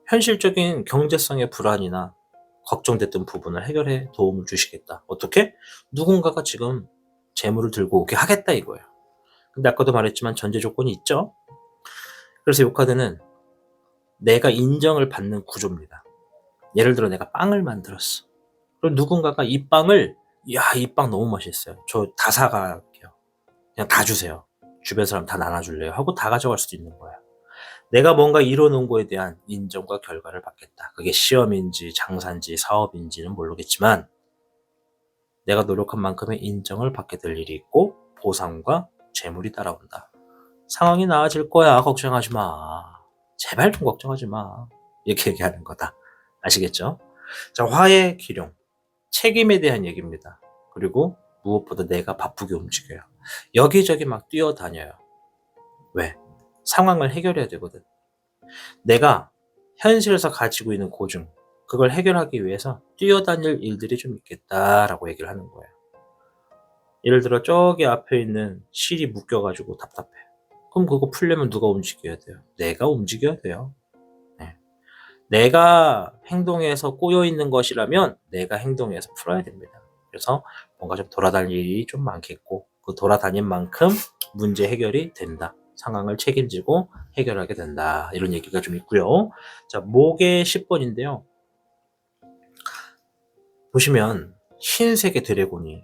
현실적인 경제성의 불안이나 걱정됐던 부분을 해결해 도움을 주시겠다. 어떻게? 누군가가 지금 재물을 들고 오게 하겠다 이거예요. 근데 아까도 말했지만 전제 조건이 있죠. 그래서 이 카드는 내가 인정을 받는 구조입니다. 예를 들어 내가 빵을 만들었어. 그럼 누군가가 이 빵을 야, 이 빵 너무 맛있어요. 저 다 사갈게요. 그냥 다 주세요. 주변 사람 다 나눠줄래요? 하고 다 가져갈 수도 있는 거예요. 내가 뭔가 이뤄놓은 거에 대한 인정과 결과를 받겠다. 그게 시험인지 장사인지 사업인지는 모르겠지만 내가 노력한 만큼의 인정을 받게 될 일이 있고 보상과 재물이 따라온다. 상황이 나아질 거야. 걱정하지 마. 제발 좀 걱정하지 마. 이렇게 얘기하는 거다. 아시겠죠? 자, 화해, 기룡. 책임에 대한 얘기입니다. 그리고 무엇보다 내가 바쁘게 움직여요. 여기저기 막 뛰어다녀요. 왜? 상황을 해결해야 되거든. 내가 현실에서 가지고 있는 고증, 그걸 해결하기 위해서 뛰어다닐 일들이 좀 있겠다라고 얘기를 하는 거예요. 예를 들어 저기 앞에 있는 실이 묶여가지고 답답해. 그럼 그거 풀려면 누가 움직여야 돼요? 내가 움직여야 돼요. 네. 내가 행동에서 꼬여있는 것이라면 내가 행동해서 풀어야 됩니다. 그래서 뭔가 좀 돌아다닐 일이 좀 많겠고 그 돌아다닌 만큼 문제 해결이 된다. 상황을 책임지고 해결하게 된다. 이런 얘기가 좀 있고요. 자, 목의 10번인데요. 보시면 흰색의 드래곤이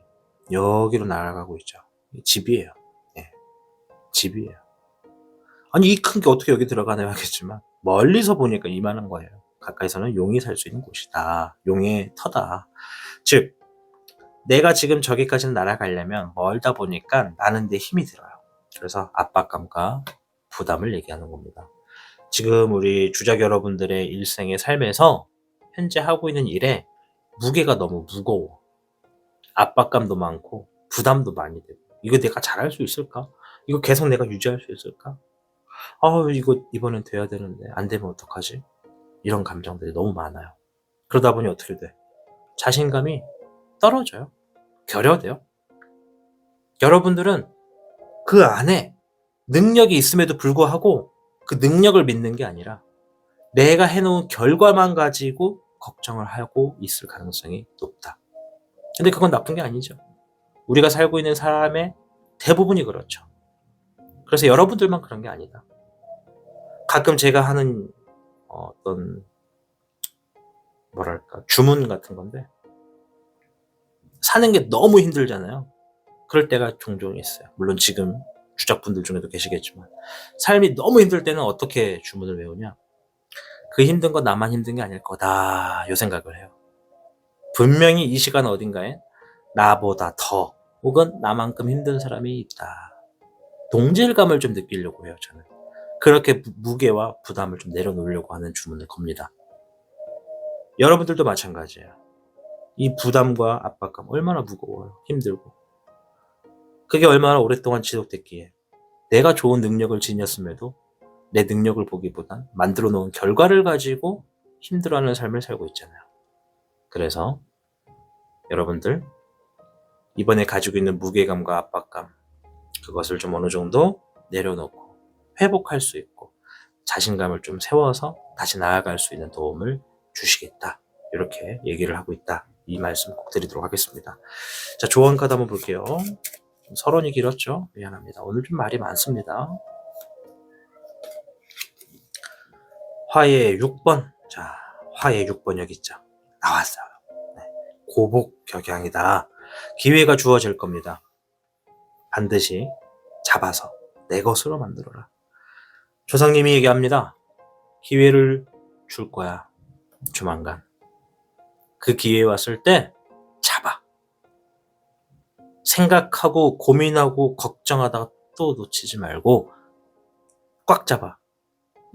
여기로 날아가고 있죠. 집이에요. 네, 집이에요. 아니 이 큰 게 어떻게 여기 들어가나요 하겠지만 멀리서 보니까 이만한 거예요. 가까이서는 용이 살 수 있는 곳이다. 용의 터다. 즉 내가 지금 저기까지는 날아가려면 멀다 보니까 나는 데 힘이 들어요. 그래서 압박감과 부담을 얘기하는 겁니다. 지금 우리 주작 여러분들의 일생의 삶에서 현재 하고 있는 일에 무게가 너무 무거워. 압박감도 많고 부담도 많이 되고 이거 내가 잘할 수 있을까? 이거 계속 내가 유지할 수 있을까? 이거 이번엔 돼야 되는데 안 되면 어떡하지? 이런 감정들이 너무 많아요. 그러다 보니 어떻게 돼? 자신감이 떨어져요. 결여돼요. 여러분들은 그 안에 능력이 있음에도 불구하고 그 능력을 믿는 게 아니라 내가 해놓은 결과만 가지고 걱정을 하고 있을 가능성이 높다. 근데 그건 나쁜 게 아니죠. 우리가 살고 있는 사람의 대부분이 그렇죠. 그래서 여러분들만 그런 게 아니다. 가끔 제가 하는 어떤 뭐랄까 주문 같은 건데 사는 게 너무 힘들잖아요. 그럴 때가 종종 있어요. 물론 지금 주작분들 중에도 계시겠지만 삶이 너무 힘들 때는 어떻게 주문을 외우냐? 그 힘든 건 나만 힘든 게 아닐 거다. 요 생각을 해요. 분명히 이 시간 어딘가에 나보다 더 혹은 나만큼 힘든 사람이 있다. 동질감을 좀 느끼려고 해요. 저는. 그렇게 무게와 부담을 좀 내려놓으려고 하는 주문을 겁니다. 여러분들도 마찬가지예요. 이 부담과 압박감 얼마나 무거워요. 힘들고. 그게 얼마나 오랫동안 지속됐기에 내가 좋은 능력을 지녔음에도 내 능력을 보기보단 만들어 놓은 결과를 가지고 힘들어하는 삶을 살고 있잖아요. 그래서 여러분들 이번에 가지고 있는 무게감과 압박감 그것을 좀 어느 정도 내려놓고 회복할 수 있고 자신감을 좀 세워서 다시 나아갈 수 있는 도움을 주시겠다. 이렇게 얘기를 하고 있다. 이 말씀 꼭 드리도록 하겠습니다. 자, 조언 카드 한번 볼게요. 서론이 길었죠? 미안합니다. 오늘 좀 말이 많습니다. 화의 6번. 자, 화의 6번 여기 있죠. 나왔어요. 네. 고복 격양이다. 기회가 주어질 겁니다. 반드시 잡아서 내 것으로 만들어라. 조상님이 얘기합니다. 기회를 줄 거야. 조만간. 그 기회 왔을 때 잡아. 생각하고 고민하고 걱정하다가 또 놓치지 말고 꽉 잡아.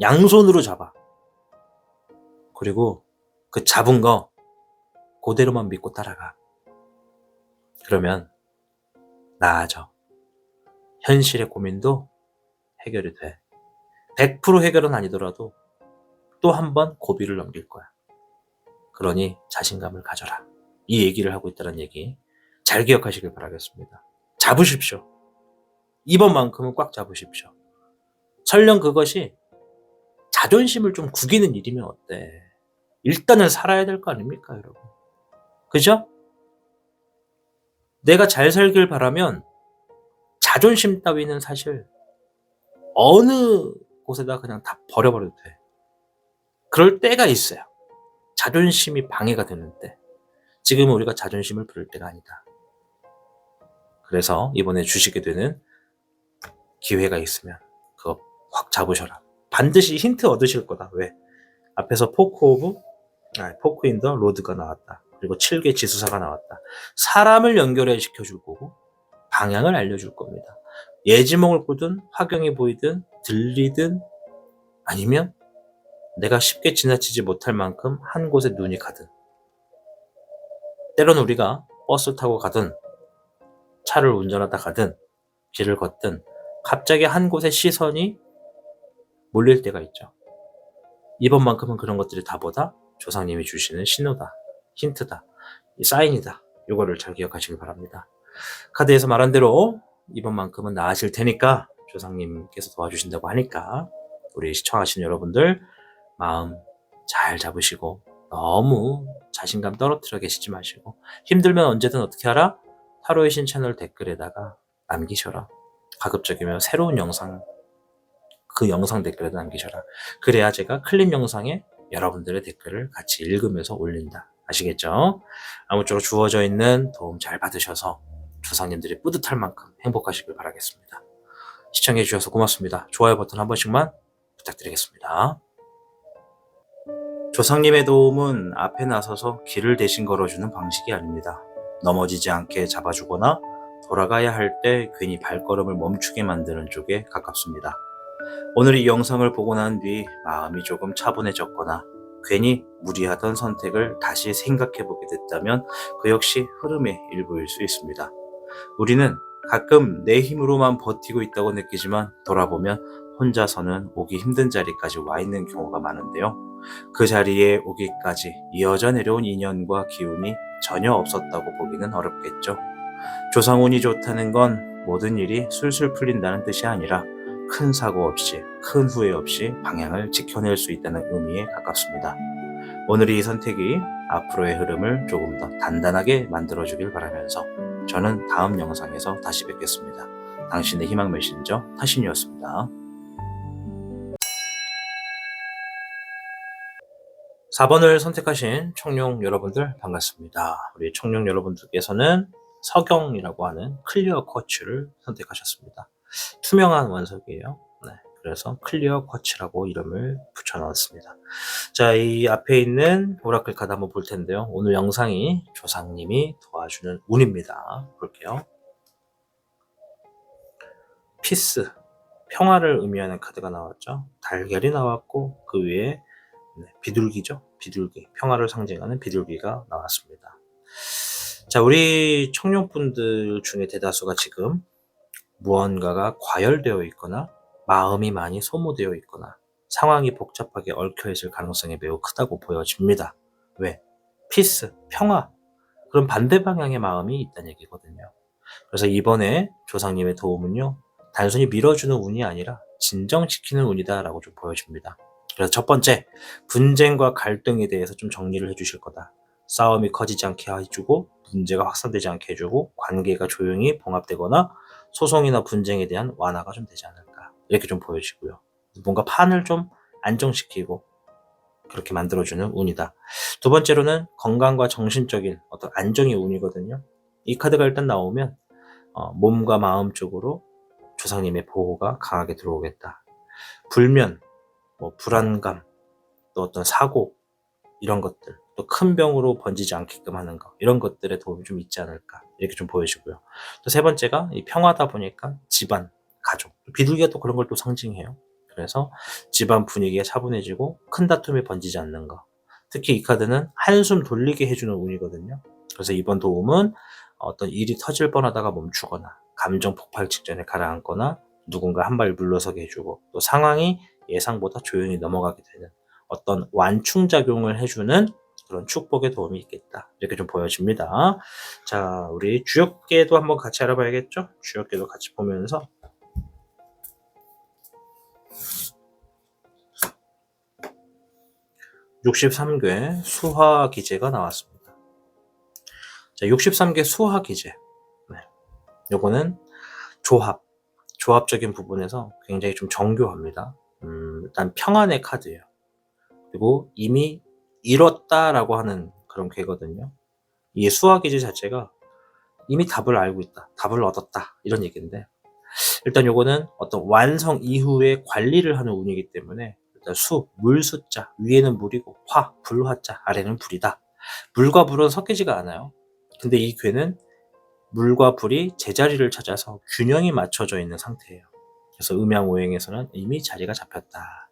양손으로 잡아. 그리고 그 잡은 거 그대로만 믿고 따라가. 그러면 나아져. 현실의 고민도 해결이 돼. 100% 해결은 아니더라도 또 한 번 고비를 넘길 거야. 그러니 자신감을 가져라. 이 얘기를 하고 있다는 얘기 잘 기억하시길 바라겠습니다. 잡으십시오. 이번만큼은 꽉 잡으십시오. 설령 그것이 자존심을 좀 구기는 일이면 어때? 일단은 살아야 될 거 아닙니까, 여러분? 그죠? 내가 잘 살길 바라면 자존심 따위는 사실 어느 곳에다 그냥 다 버려버려도 돼. 그럴 때가 있어요. 자존심이 방해가 되는 때. 지금은 우리가 자존심을 부릴 때가 아니다. 그래서 이번에 주시게 되는 기회가 있으면 그거 확 잡으셔라. 반드시 힌트 얻으실 거다. 왜? 앞에서 포크 인 더 로드가 나왔다. 그리고 7개 지수사가 나왔다. 사람을 연결해 시켜줄 거고 방향을 알려줄 겁니다. 예지몽을 꾸든 화경이 보이든 들리든 아니면 내가 쉽게 지나치지 못할 만큼 한 곳에 눈이 가든, 때로는 우리가 버스 타고 가든 차를 운전하다 가든 길을 걷든 갑자기 한 곳에 시선이 몰릴 때가 있죠. 이번만큼은 그런 것들이 다보다 조상님이 주시는 신호다, 힌트다, 사인이다. 이거를 잘 기억하시길 바랍니다. 카드에서 말한 대로 이번만큼은 나아질 테니까 조상님께서 도와주신다고 하니까 우리 시청하시는 여러분들 마음 잘 잡으시고 너무 자신감 떨어뜨려 계시지 마시고 힘들면 언제든 어떻게 하라? 타로의 신 채널 댓글에다가 남기셔라. 가급적이면 새로운 영상 그 영상 댓글에도 남기셔라. 그래야 제가 클립 영상에 여러분들의 댓글을 같이 읽으면서 올린다. 아시겠죠? 아무쪼록 주어져 있는 도움 잘 받으셔서 조상님들이 뿌듯할 만큼 행복하시길 바라겠습니다. 시청해 주셔서 고맙습니다. 좋아요 버튼 한 번씩만 부탁드리겠습니다. 조상님의 도움은 앞에 나서서 길을 대신 걸어주는 방식이 아닙니다. 넘어지지 않게 잡아주거나 돌아가야 할 때 괜히 발걸음을 멈추게 만드는 쪽에 가깝습니다. 오늘 이 영상을 보고 난 뒤 마음이 조금 차분해졌거나 괜히 무리하던 선택을 다시 생각해보게 됐다면 그 역시 흐름의 일부일 수 있습니다. 우리는 가끔 내 힘으로만 버티고 있다고 느끼지만 돌아보면 혼자서는 오기 힘든 자리까지 와 있는 경우가 많은데요. 그 자리에 오기까지 이어져 내려온 인연과 기운이 전혀 없었다고 보기는 어렵겠죠. 조상운이 좋다는 건 모든 일이 술술 풀린다는 뜻이 아니라 큰 사고 없이, 큰 후회 없이 방향을 지켜낼 수 있다는 의미에 가깝습니다. 오늘의 이 선택이 앞으로의 흐름을 조금 더 단단하게 만들어주길 바라면서 저는 다음 영상에서 다시 뵙겠습니다. 당신의 희망 메신저 타신이었습니다. 4번을 선택하신 청룡 여러분들 반갑습니다. 우리 청룡 여러분들께서는 서경이라고 하는 클리어 쿼츠를 선택하셨습니다. 투명한 원석이에요. 네, 그래서 클리어 쿼츠라고 이름을 붙여놨습니다. 자, 이 앞에 있는 오라클 카드 한번 볼 텐데요. 오늘 영상이 조상님이 도와주는 운입니다. 볼게요. 피스, 평화를 의미하는 카드가 나왔죠. 달걀이 나왔고 그 위에 비둘기죠. 비둘기, 평화를 상징하는 비둘기가 나왔습니다. 자, 우리 청룡분들 중에 대다수가 지금 무언가가 과열되어 있거나 마음이 많이 소모되어 있거나 상황이 복잡하게 얽혀있을 가능성이 매우 크다고 보여집니다. 왜? 피스, 평화, 그런 반대 방향의 마음이 있다는 얘기거든요. 그래서 이번에 조상님의 도움은요, 단순히 밀어주는 운이 아니라 진정시키는 운이다라고 좀 보여집니다. 그래서 첫 번째, 분쟁과 갈등에 대해서 좀 정리를 해주실 거다. 싸움이 커지지 않게 해주고 문제가 확산되지 않게 해주고 관계가 조용히 봉합되거나 소송이나 분쟁에 대한 완화가 좀 되지 않을까, 이렇게 좀 보여지고요. 뭔가 판을 좀 안정시키고 그렇게 만들어주는 운이다. 두 번째로는 건강과 정신적인 어떤 안정의 운이거든요. 이 카드가 일단 나오면 몸과 마음 쪽으로 조상님의 보호가 강하게 들어오겠다. 불면, 불안감, 또 어떤 사고, 이런 것들, 또 큰 병으로 번지지 않게끔 하는 거, 이런 것들에 도움이 좀 있지 않을까, 이렇게 좀 보여지고요. 또 세 번째가 이 평화다 보니까 집안, 가족, 비둘기가 또 그런 걸 또 상징해요. 그래서 집안 분위기가 차분해지고 큰 다툼이 번지지 않는 거. 특히 이 카드는 한숨 돌리게 해주는 운이거든요. 그래서 이번 도움은 어떤 일이 터질 뻔하다가 멈추거나 감정 폭발 직전에 가라앉거나 누군가 한 발 물러서게 해주고 또 상황이 예상보다 조용히 넘어가게 되는 어떤 완충작용을 해주는 그런 축복의 도움이 있겠다, 이렇게 좀 보여집니다. 자, 우리 주역계도 한번 같이 알아봐야겠죠? 주역계도 같이 보면서 63개 수화기제가 나왔습니다. 자, 63개 수화기제. 네. 요거는 조합적인 부분에서 굉장히 좀 정교합니다. 일단 평안의 카드예요. 그리고 이미 이뤘다라고 하는 그런 괴거든요. 이 수화기제 자체가 이미 답을 알고 있다. 답을 얻었다. 이런 얘기인데 일단 요거는 어떤 완성 이후에 관리를 하는 운이기 때문에 일단 물 숫자 위에는 물이고 불 화자 아래는 불이다. 물과 불은 섞이지가 않아요. 근데 이 괴는 물과 불이 제자리를 찾아서 균형이 맞춰져 있는 상태예요. 그래서 음양오행에서는 이미 자리가 잡혔다.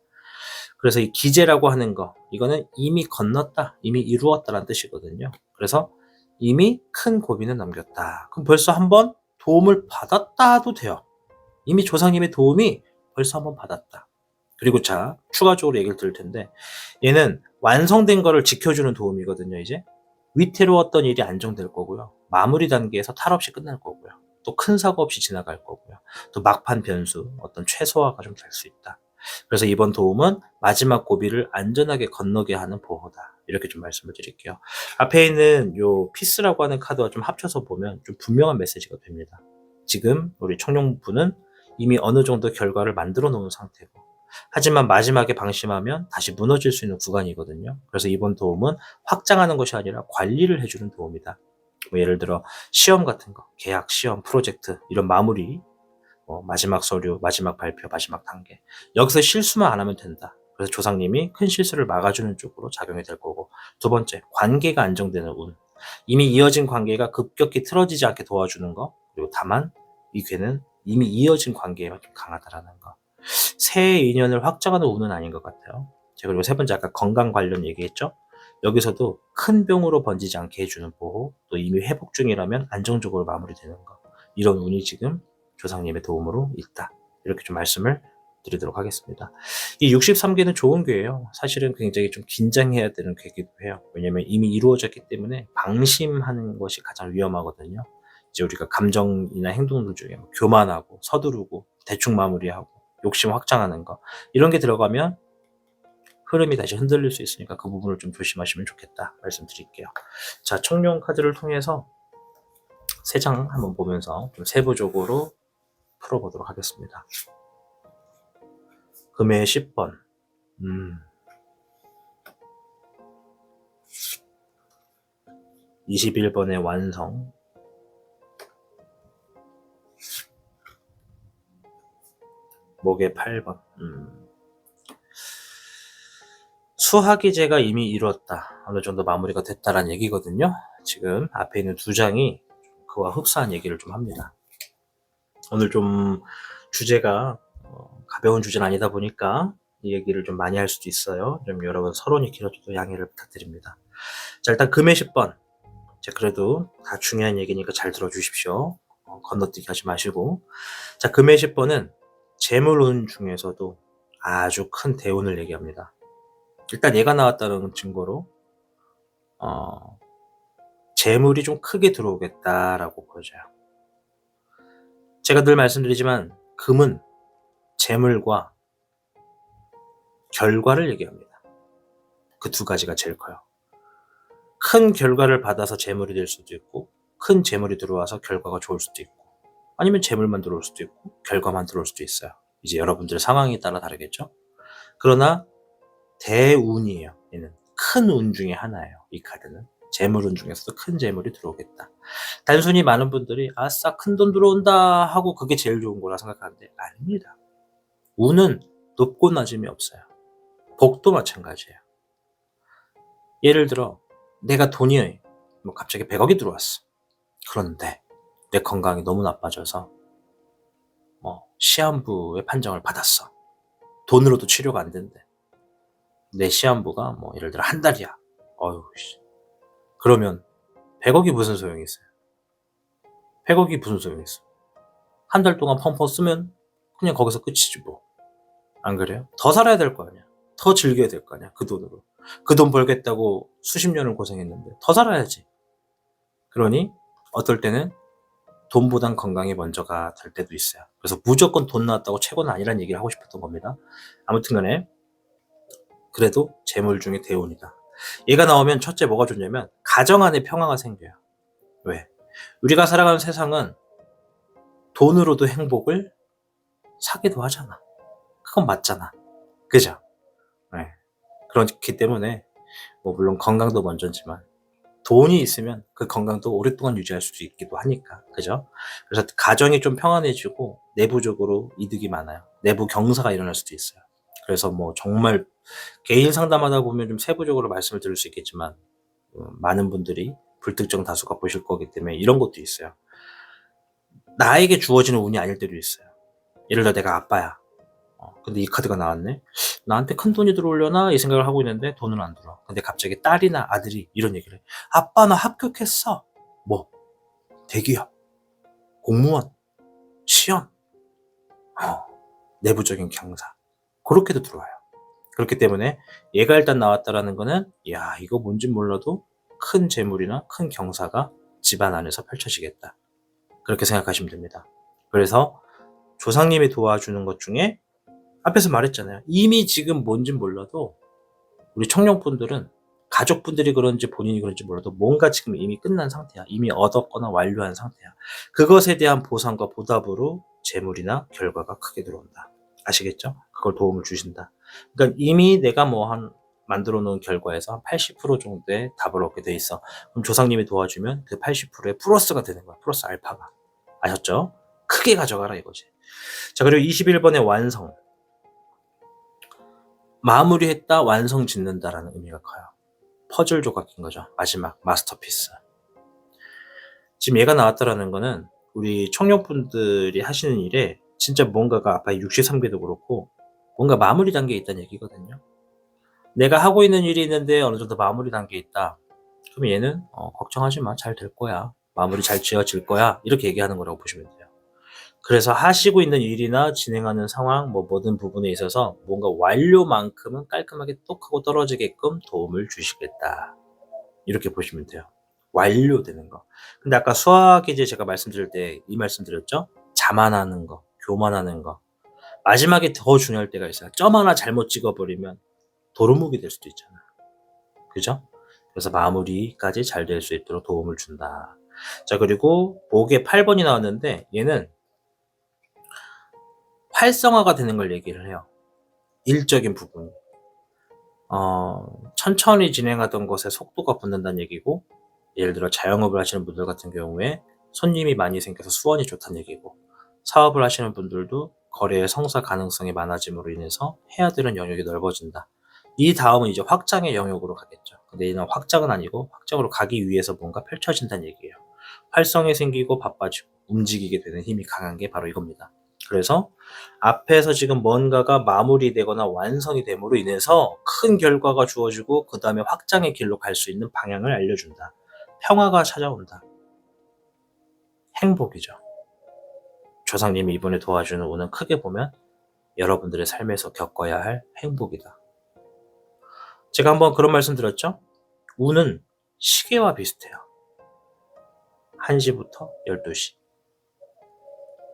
그래서 이 기재라고 하는 거 이거는 이미 건넜다, 이미 이루었다라는 뜻이거든요. 그래서 이미 큰 고비는 넘겼다. 그럼 벌써 한번 도움을 받았다도 돼요. 이미 조상님의 도움이 벌써 한번 받았다. 그리고 자, 추가적으로 얘기를 드릴 텐데 얘는 완성된 거를 지켜주는 도움이거든요. 이제 위태로웠던 일이 안정될 거고요. 마무리 단계에서 탈 없이 끝날 거고요. 또 큰 사고 없이 지나갈 거고요. 또 막판 변수, 어떤 최소화가 좀 될 수 있다. 그래서 이번 도움은 마지막 고비를 안전하게 건너게 하는 보호다. 이렇게 좀 말씀을 드릴게요. 앞에 있는 요 피스라고 하는 카드와 좀 합쳐서 보면 좀 분명한 메시지가 됩니다. 지금 우리 청룡부는 이미 어느 정도 결과를 만들어 놓은 상태고 하지만 마지막에 방심하면 다시 무너질 수 있는 구간이거든요. 그래서 이번 도움은 확장하는 것이 아니라 관리를 해주는 도움이다. 뭐 예를 들어 시험 같은 거, 계약, 시험, 프로젝트 이런 마무리, 마지막 서류, 마지막 발표, 마지막 단계 여기서 실수만 안 하면 된다. 그래서 조상님이 큰 실수를 막아주는 쪽으로 작용이 될 거고 두 번째, 관계가 안정되는 운. 이미 이어진 관계가 급격히 틀어지지 않게 도와주는 거 그리고 다만 이 괴는 이미 이어진 관계에만 좀 강하다라는 거. 새해 인연을 확장하는 운은 아닌 것 같아요. 제가 그리고 세 번째 아까 건강 관련 얘기했죠. 여기서도 큰 병으로 번지지 않게 해주는 보호, 또 이미 회복 중이라면 안정적으로 마무리되는 거. 이런 운이 지금 조상님의 도움으로 있다. 이렇게 좀 말씀을 드리도록 하겠습니다. 이 63개는 좋은 괴예요. 사실은 굉장히 좀 긴장해야 되는 괴기도 해요. 왜냐면 이미 이루어졌기 때문에 방심하는 것이 가장 위험하거든요. 이제 우리가 감정이나 행동들 중에 뭐 교만하고 서두르고 대충 마무리하고 욕심 확장하는 거 이런 게 들어가면 흐름이 다시 흔들릴 수 있으니까 그 부분을 좀 조심하시면 좋겠다 말씀드릴게요. 자, 청룡 카드를 통해서 세 장 한번 보면서 좀 세부적으로 풀어보도록 하겠습니다. 금의 10번 21번의 완성 목의 8번 수화기제가 이미 이루었다. 어느 정도 마무리가 됐다라는 얘기거든요. 지금 앞에 있는 두 장이 그와 흡사한 얘기를 좀 합니다. 오늘 좀 주제가 가벼운 주제는 아니다 보니까 이 얘기를 좀 많이 할 수도 있어요. 좀 여러분 서론이 길어져도 양해를 부탁드립니다. 자, 일단 금의 10번. 자, 그래도 다 중요한 얘기니까 잘 들어주십시오. 건너뛰기 하지 마시고. 자, 금의 10번은 재물운 중에서도 아주 큰 대운을 얘기합니다. 일단 얘가 나왔다는 증거로 재물이 좀 크게 들어오겠다라고 보여져요. 제가 늘 말씀드리지만 금은 재물과 결과를 얘기합니다. 그 두 가지가 제일 커요. 큰 결과를 받아서 재물이 될 수도 있고 큰 재물이 들어와서 결과가 좋을 수도 있고 아니면 재물만 들어올 수도 있고 결과만 들어올 수도 있어요. 이제 여러분들의 상황에 따라 다르겠죠. 그러나 대운이에요. 얘는 큰 운 중에 하나예요. 이 카드는 재물운 중에서도 큰 재물이 들어오겠다. 단순히 많은 분들이 아싸 큰 돈 들어온다 하고 그게 제일 좋은 거라 생각하는데 아닙니다. 운은 높고 낮음이 없어요. 복도 마찬가지예요. 예를 들어 내가 돈이 뭐 갑자기 100억이 들어왔어. 그런데 내 건강이 너무 나빠져서 시한부의 판정을 받았어. 돈으로도 치료가 안 된대. 내 시한부가 뭐 예를 들어 한 달이야. 그러면 100억이 무슨 소용이 있어요? 100억이 무슨 소용이 있어? 한 달 동안 펑펑 쓰면 그냥 거기서 끝이지 뭐. 안 그래요? 더 살아야 될 거 아니야. 더 즐겨야 될 거 아니야. 그 돈으로. 그 돈 벌겠다고 수십 년을 고생했는데 더 살아야지. 그러니 어떨 때는 돈보단 건강이 먼저가 될 때도 있어요. 그래서 무조건 돈 나왔다고 최고는 아니란 얘기를 하고 싶었던 겁니다. 아무튼 간에 그래도 재물 중에 대운이다. 얘가 나오면 첫째 뭐가 좋냐면 가정 안에 평화가 생겨요. 왜? 우리가 살아가는 세상은 돈으로도 행복을 사기도 하잖아. 그건 맞잖아. 그죠? 네. 그렇기 때문에 뭐 물론 건강도 먼저지만 돈이 있으면 그 건강도 오랫동안 유지할 수 있기도 하니까. 그죠? 그래서 가정이 좀 평안해지고 내부적으로 이득이 많아요. 내부 경사가 일어날 수도 있어요. 그래서 뭐 정말 개인 상담하다 보면 좀 세부적으로 말씀을 드릴 수 있겠지만 많은 분들이 불특정 다수가 보실 거기 때문에 이런 것도 있어요. 나에게 주어지는 운이 아닐 때도 있어요. 예를 들어 내가 아빠야. 근데 이 카드가 나왔네. 나한테 큰 돈이 들어오려나 이 생각을 하고 있는데 돈은 안 들어. 근데 갑자기 딸이나 아들이 이런 얘기를 해. 아빠 나 합격했어. 뭐 대기업, 공무원, 시험, 내부적인 경사 그렇게도 들어와요. 그렇기 때문에 얘가 일단 나왔다라는 거는 야 이거 뭔지 몰라도 큰 재물이나 큰 경사가 집안 안에서 펼쳐지겠다. 그렇게 생각하시면 됩니다. 그래서 조상님이 도와주는 것 중에 앞에서 말했잖아요. 이미 지금 뭔진 몰라도 우리 청룡분들은 가족분들이 그런지 본인이 그런지 몰라도 뭔가 지금 이미 끝난 상태야. 이미 얻었거나 완료한 상태야. 그것에 대한 보상과 보답으로 재물이나 결과가 크게 들어온다. 아시겠죠? 그걸 도움을 주신다. 그러니까 이미 내가 만들어 놓은 결과에서 한 80% 정도의 답을 얻게 돼 있어. 그럼 조상님이 도와주면 그 80%의 플러스가 되는 거야. 플러스 알파가. 아셨죠? 크게 가져가라 이거지. 자, 그리고 21번의 완성. 마무리했다, 완성 짓는다라는 의미가 커요. 퍼즐 조각인 거죠. 마지막 마스터피스. 지금 얘가 나왔다라는 거는 우리 청년분들이 하시는 일에 진짜 뭔가가 아빠 63개도 그렇고 뭔가 마무리 단계에 있다는 얘기거든요. 내가 하고 있는 일이 있는데 어느 정도 마무리 단계에 있다. 그럼 얘는 걱정하지 마. 잘 될 거야. 마무리 잘 지어질 거야. 이렇게 얘기하는 거라고 보시면 돼요. 그래서 하시고 있는 일이나 진행하는 상황, 모든 부분에 있어서 뭔가 완료만큼은 깔끔하게 똑 하고 떨어지게끔 도움을 주시겠다. 이렇게 보시면 돼요. 완료되는 거. 근데 아까 수학이 제가 말씀드릴 때 이 말씀 드렸죠? 자만하는 거, 교만하는 거. 마지막에 더 중요할 때가 있어요. 점 하나 잘못 찍어버리면 도루묵이 될 수도 있잖아. 그죠? 그래서 마무리까지 잘 될 수 있도록 도움을 준다. 자, 그리고 목에 8번이 나왔는데 얘는 활성화가 되는 걸 얘기를 해요. 일적인 부분이. 천천히 진행하던 것에 속도가 붙는다는 얘기고, 예를 들어 자영업을 하시는 분들 같은 경우에 손님이 많이 생겨서 수원이 좋다는 얘기고, 사업을 하시는 분들도 거래의 성사 가능성이 많아짐으로 인해서 해야 되는 영역이 넓어진다. 이 다음은 이제 확장의 영역으로 가겠죠. 근데 얘는 확장은 아니고 확장으로 가기 위해서 뭔가 펼쳐진다는 얘기예요. 활성이 생기고 바빠지고 움직이게 되는 힘이 강한 게 바로 이겁니다. 그래서 앞에서 지금 뭔가가 마무리되거나 완성이 됨으로 인해서 큰 결과가 주어지고 그 다음에 확장의 길로 갈 수 있는 방향을 알려준다. 평화가 찾아온다. 행복이죠. 조상님이 이번에 도와주는 운은 크게 보면 여러분들의 삶에서 겪어야 할 행복이다. 제가 한번 그런 말씀 드렸죠? 운은 시계와 비슷해요. 1시부터 12시.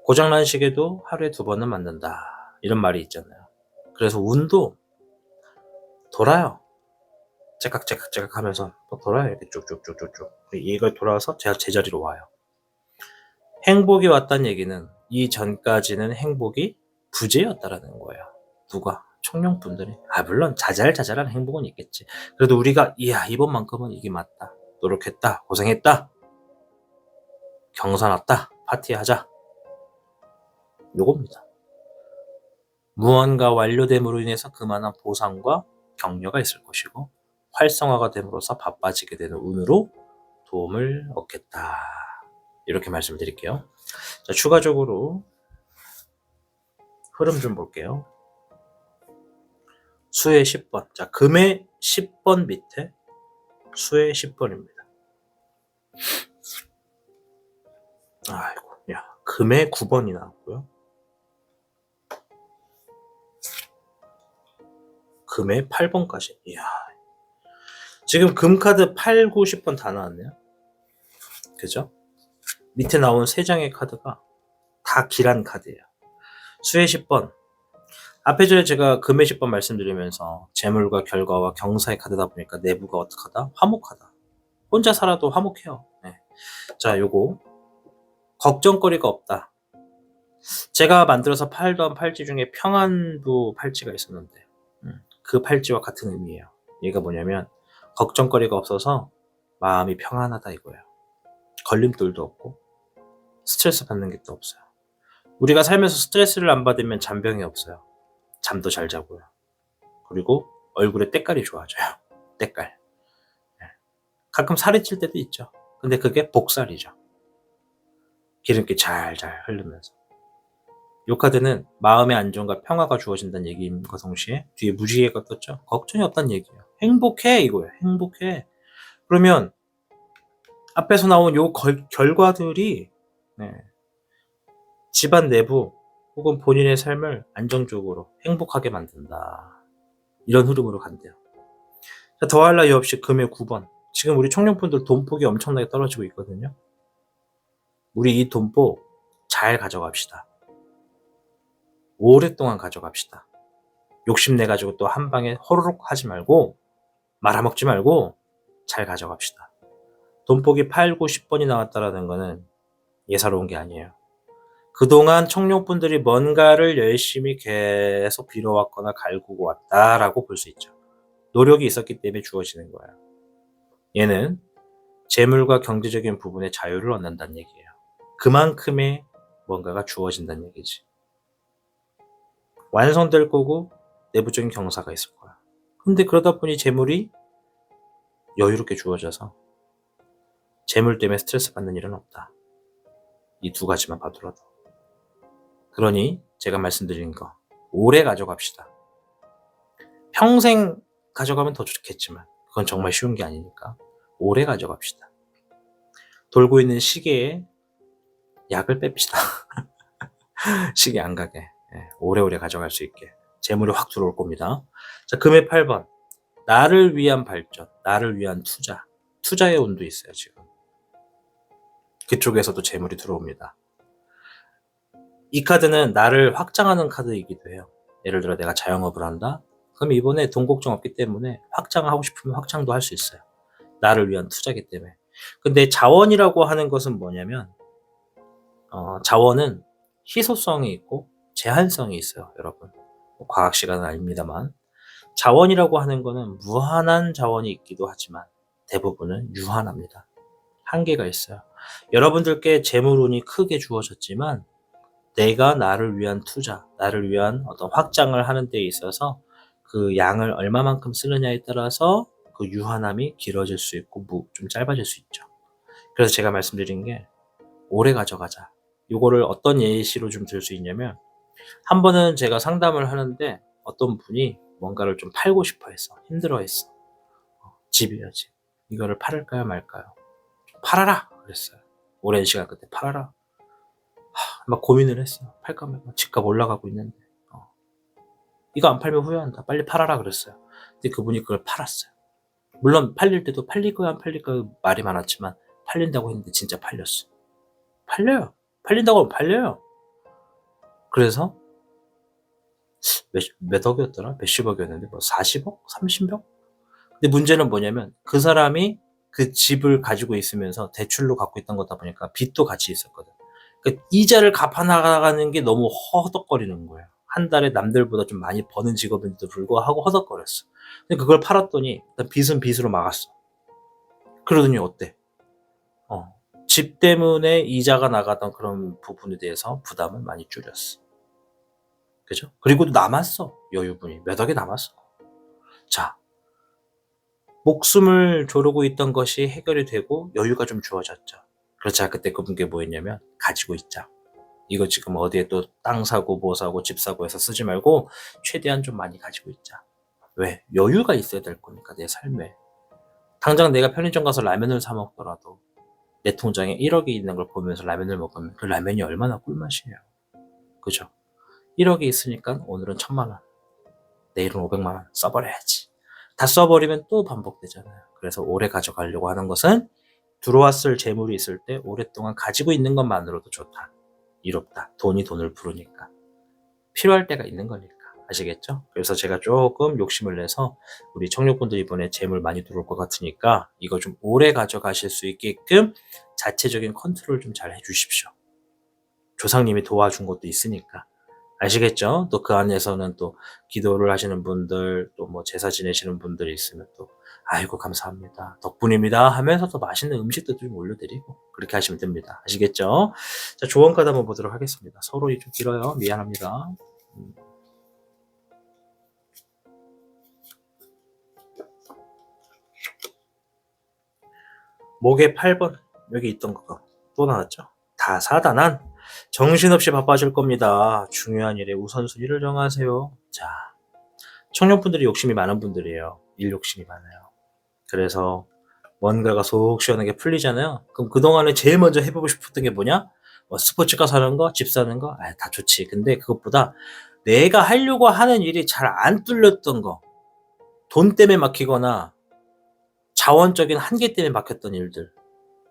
고장난 시계도 하루에 2번은 맞는다. 이런 말이 있잖아요. 그래서 운도 돌아요. 째깍째깍 하면서 또 돌아요. 이렇게 쭉쭉쭉쭉쭉. 얘가 돌아와서 제자리로 와요. 행복이 왔다는 얘기는 이 전까지는 행복이 부재였다라는 거예요. 누가? 청룡분들이. 물론 자잘자잘한 행복은 있겠지. 그래도 우리가 이번만큼은 이게 맞다. 노력했다. 고생했다. 경사 났다. 파티하자. 요겁니다. 무언가 완료됨으로 인해서 그만한 보상과 격려가 있을 것이고 활성화가 됨으로써 바빠지게 되는 운으로 도움을 얻겠다. 이렇게 말씀을 드릴게요. 자, 추가적으로 흐름 좀 볼게요. 수의 10번. 자, 금의 10번 밑에 수의 10번입니다. 아이고, 금의 9번이 나왔고요. 금의 8번까지. 지금 금카드 8, 9, 10번 다 나왔네요. 그죠? 밑에 나온 3장의 카드가 다 길한 카드예요. 수의 10번. 앞에 전에 제가 금의 10번 말씀드리면서 재물과 결과와 경사의 카드다 보니까 내부가 어떡하다? 화목하다. 혼자 살아도 화목해요. 네. 자, 요거 걱정거리가 없다. 제가 만들어서 팔던 팔찌 중에 평안부 팔찌가 있었는데 그 팔찌와 같은 의미예요. 얘가 뭐냐면 걱정거리가 없어서 마음이 평안하다 이거예요. 걸림돌도 없고 스트레스 받는 게 또 없어요. 우리가 살면서 스트레스를 안 받으면 잔병이 없어요. 잠도 잘 자고요. 그리고 얼굴에 때깔이 좋아져요. 때깔. 가끔 살이 찔 때도 있죠. 근데 그게 복살이죠. 기름기 잘잘 흐르면서. 요 카드는 마음의 안정과 평화가 주어진다는 얘기임과 동시에 뒤에 무지개가 떴죠. 걱정이 없다는 얘기예요. 행복해 이거예요. 행복해. 그러면 앞에서 나온 요 결과들이 집안 내부 혹은 본인의 삶을 안정적으로 행복하게 만든다. 이런 흐름으로 간대요. 자, 더할 나위 없이 금의 9번. 지금 우리 청년분들 돈폭이 엄청나게 떨어지고 있거든요. 우리 이 돈폭 잘 가져갑시다. 오랫동안 가져갑시다. 욕심내가지고 또 한 방에 호로록 하지 말고 말아먹지 말고 잘 가져갑시다. 돈폭이 8, 9, 10번이 나왔다라는 거는 예사로운 게 아니에요. 그동안 청년분들이 뭔가를 열심히 계속 빌어왔거나 갈구고 왔다라고 볼 수 있죠. 노력이 있었기 때문에 주어지는 거예요. 얘는 재물과 경제적인 부분에 자유를 얻는다는 얘기예요. 그만큼의 뭔가가 주어진다는 얘기지. 완성될 거고 내부적인 경사가 있을 거야. 근데 그러다 보니 재물이 여유롭게 주어져서 재물 때문에 스트레스 받는 일은 없다. 이 두 가지만 봐두라도. 그러니 제가 말씀드린 거 오래 가져갑시다. 평생 가져가면 더 좋겠지만 그건 정말 쉬운 게 아니니까 오래 가져갑시다. 돌고 있는 시계에 약을 뺍시다. 시계 안 가게. 오래오래 가져갈 수 있게. 재물이 확 들어올 겁니다. 자, 금의 8번. 나를 위한 발전, 나를 위한 투자. 투자의 운도 있어요, 지금. 그쪽에서도 재물이 들어옵니다. 이 카드는 나를 확장하는 카드이기도 해요. 예를 들어 내가 자영업을 한다? 그럼 이번에 돈 걱정 없기 때문에 확장하고 싶으면 확장도 할 수 있어요. 나를 위한 투자이기 때문에. 근데 자원이라고 하는 것은 뭐냐면 자원은 희소성이 있고 제한성이 있어요, 여러분. 과학 시간은 아닙니다만 자원이라고 하는 거는 무한한 자원이 있기도 하지만 대부분은 유한합니다. 한계가 있어요. 여러분들께 재물운이 크게 주어졌지만 내가 나를 위한 투자, 나를 위한 어떤 확장을 하는 데 있어서 그 양을 얼마만큼 쓰느냐에 따라서 그 유한함이 길어질 수 있고 좀 짧아질 수 있죠. 그래서 제가 말씀드린 게 오래 가져가자. 이거를 어떤 예시로 좀 들 수 있냐면 한 번은 제가 상담을 하는데 어떤 분이 뭔가를 좀 팔고 싶어 했어. 힘들어 했어. 집이에요, 집. 이거를 팔을까요, 말까요? 팔아라! 그랬어요. 오랜 시간 끝에 팔아라. 막 고민을 했어요. 팔까 말까. 집값 올라가고 있는데. 이거 안 팔면 후회한다. 빨리 팔아라 그랬어요. 근데 그분이 그걸 팔았어요. 물론 팔릴 때도 팔릴 거야, 안 팔릴 거야 말이 많았지만 팔린다고 했는데 진짜 팔렸어. 팔려요. 팔린다고 하면 팔려요. 그래서 몇 억이었더라? 몇십억이었는데 뭐 40억? 30억? 근데 문제는 뭐냐면 그 사람이 그 집을 가지고 있으면서 대출로 갖고 있던 거다 보니까 빚도 같이 있었거든. 그러니까 이자를 갚아나가는 게 너무 허덕거리는 거예요. 한 달에 남들보다 좀 많이 버는 직업인데도 불구하고 허덕거렸어. 근데 그걸 팔았더니 일단 빚은 빚으로 막았어. 그러더니 어때? 집 때문에 이자가 나가던 그런 부분에 대해서 부담은 많이 줄였어. 그죠? 그리고 또 남았어. 여유분이. 몇 억이 남았어. 자, 목숨을 조르고 있던 것이 해결이 되고 여유가 좀 주어졌죠. 그렇자 그때 그분께 뭐 했냐면 가지고 있자. 이거 지금 어디에 또 땅 사고 뭐 사고 집 사고 해서 쓰지 말고 최대한 좀 많이 가지고 있자. 왜? 여유가 있어야 될 거니까 내 삶에. 당장 내가 편의점 가서 라면을 사 먹더라도 내 통장에 1억이 있는 걸 보면서 라면을 먹으면 그 라면이 얼마나 꿀맛이에요. 그죠? 1억이 있으니까 오늘은 1000만 원, 내일은 500만 원 써버려야지. 다 써버리면 또 반복되잖아요. 그래서 오래 가져가려고 하는 것은 들어왔을 재물이 있을 때 오랫동안 가지고 있는 것만으로도 좋다. 이롭다. 돈이 돈을 부르니까. 필요할 때가 있는 거니까. 아시겠죠? 그래서 제가 조금 욕심을 내서 우리 청년분들 이번에 재물 많이 들어올 것 같으니까 이거 좀 오래 가져가실 수 있게끔 자체적인 컨트롤 좀 잘 해주십시오. 조상님이 도와준 것도 있으니까 아시겠죠? 또 그 안에서는 또 기도를 하시는 분들, 또 뭐 제사 지내시는 분들이 있으면 또 아이고 감사합니다, 덕분입니다 하면서 또 맛있는 음식도 좀 올려드리고 그렇게 하시면 됩니다. 아시겠죠? 자, 조언 카드 한번 보도록 하겠습니다. 서로 좀 길어요. 미안합니다. 목에 8번 여기 있던 거 또 나왔죠? 다사다난. 정신없이 바빠질 겁니다. 중요한 일에 우선순위를 정하세요. 자, 청년분들이 욕심이 많은 분들이에요. 일 욕심이 많아요. 그래서 뭔가가 속 시원하게 풀리잖아요. 그럼 그동안에 제일 먼저 해보고 싶었던 게 뭐냐? 뭐 스포츠카 사는 거, 집 사는 거, 다 좋지. 근데 그것보다 내가 하려고 하는 일이 잘 안 뚫렸던 거, 돈 때문에 막히거나 자원적인 한계 때문에 막혔던 일들,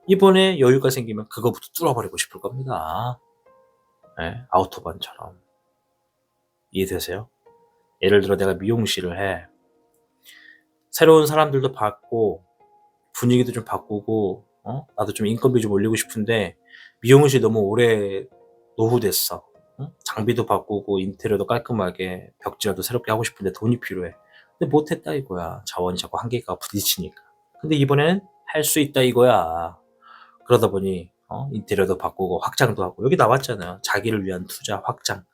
이번에 여유가 생기면 그거부터 뚫어버리고 싶을 겁니다. 네, 아우토반처럼. 이해되세요? 예를 들어 내가 미용실을 해. 새로운 사람들도 받고 분위기도 좀 바꾸고 나도 좀 인건비 좀 올리고 싶은데 미용실 너무 오래 노후됐어. 장비도 바꾸고 인테리어도 깔끔하게 벽지라도 새롭게 하고 싶은데 돈이 필요해. 근데 못했다 이거야. 자원이 자꾸 한계가 부딪히니까. 근데 이번에는 할 수 있다 이거야. 그러다 보니 인테리어도 바꾸고 확장도 하고 여기 나왔잖아요. 자기를 위한 투자 확장.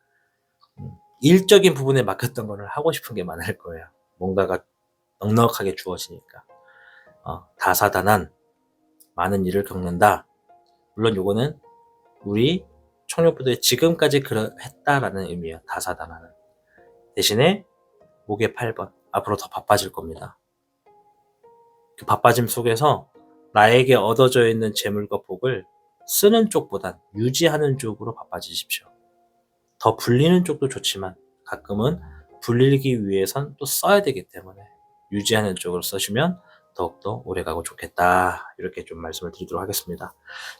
일적인 부분에 막혔던 거를 하고 싶은 게 많을 거예요. 뭔가가 넉넉하게 주어지니까. 다사다난 많은 일을 겪는다. 물론 요거는 우리 청년부들이 지금까지 했다라는 의미예요. 다사다난은. 대신에 목에 8번 앞으로 더 바빠질 겁니다. 그 바빠짐 속에서 나에게 얻어져 있는 재물과 복을 쓰는 쪽보단 유지하는 쪽으로 바빠지십시오. 더 불리는 쪽도 좋지만 가끔은 불리기 위해선 또 써야 되기 때문에 유지하는 쪽으로 쓰시면 더욱더 오래가고 좋겠다. 이렇게 좀 말씀을 드리도록 하겠습니다.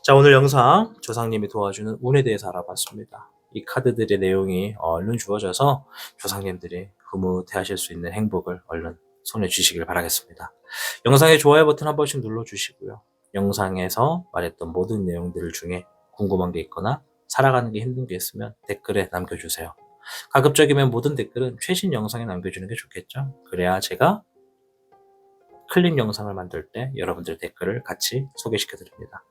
자, 오늘 영상 조상님이 도와주는 운에 대해서 알아봤습니다. 이 카드들의 내용이 얼른 주어져서 조상님들이 흐뭇해하실 수 있는 행복을 얼른 손에 쥐시길 바라겠습니다. 영상의 좋아요 버튼 한 번씩 눌러주시고요. 영상에서 말했던 모든 내용들 중에 궁금한 게 있거나 살아가는 게 힘든 게 있으면 댓글에 남겨주세요. 가급적이면 모든 댓글은 최신 영상에 남겨주는 게 좋겠죠? 그래야 제가 클립 영상을 만들 때 여러분들 댓글을 같이 소개시켜 드립니다.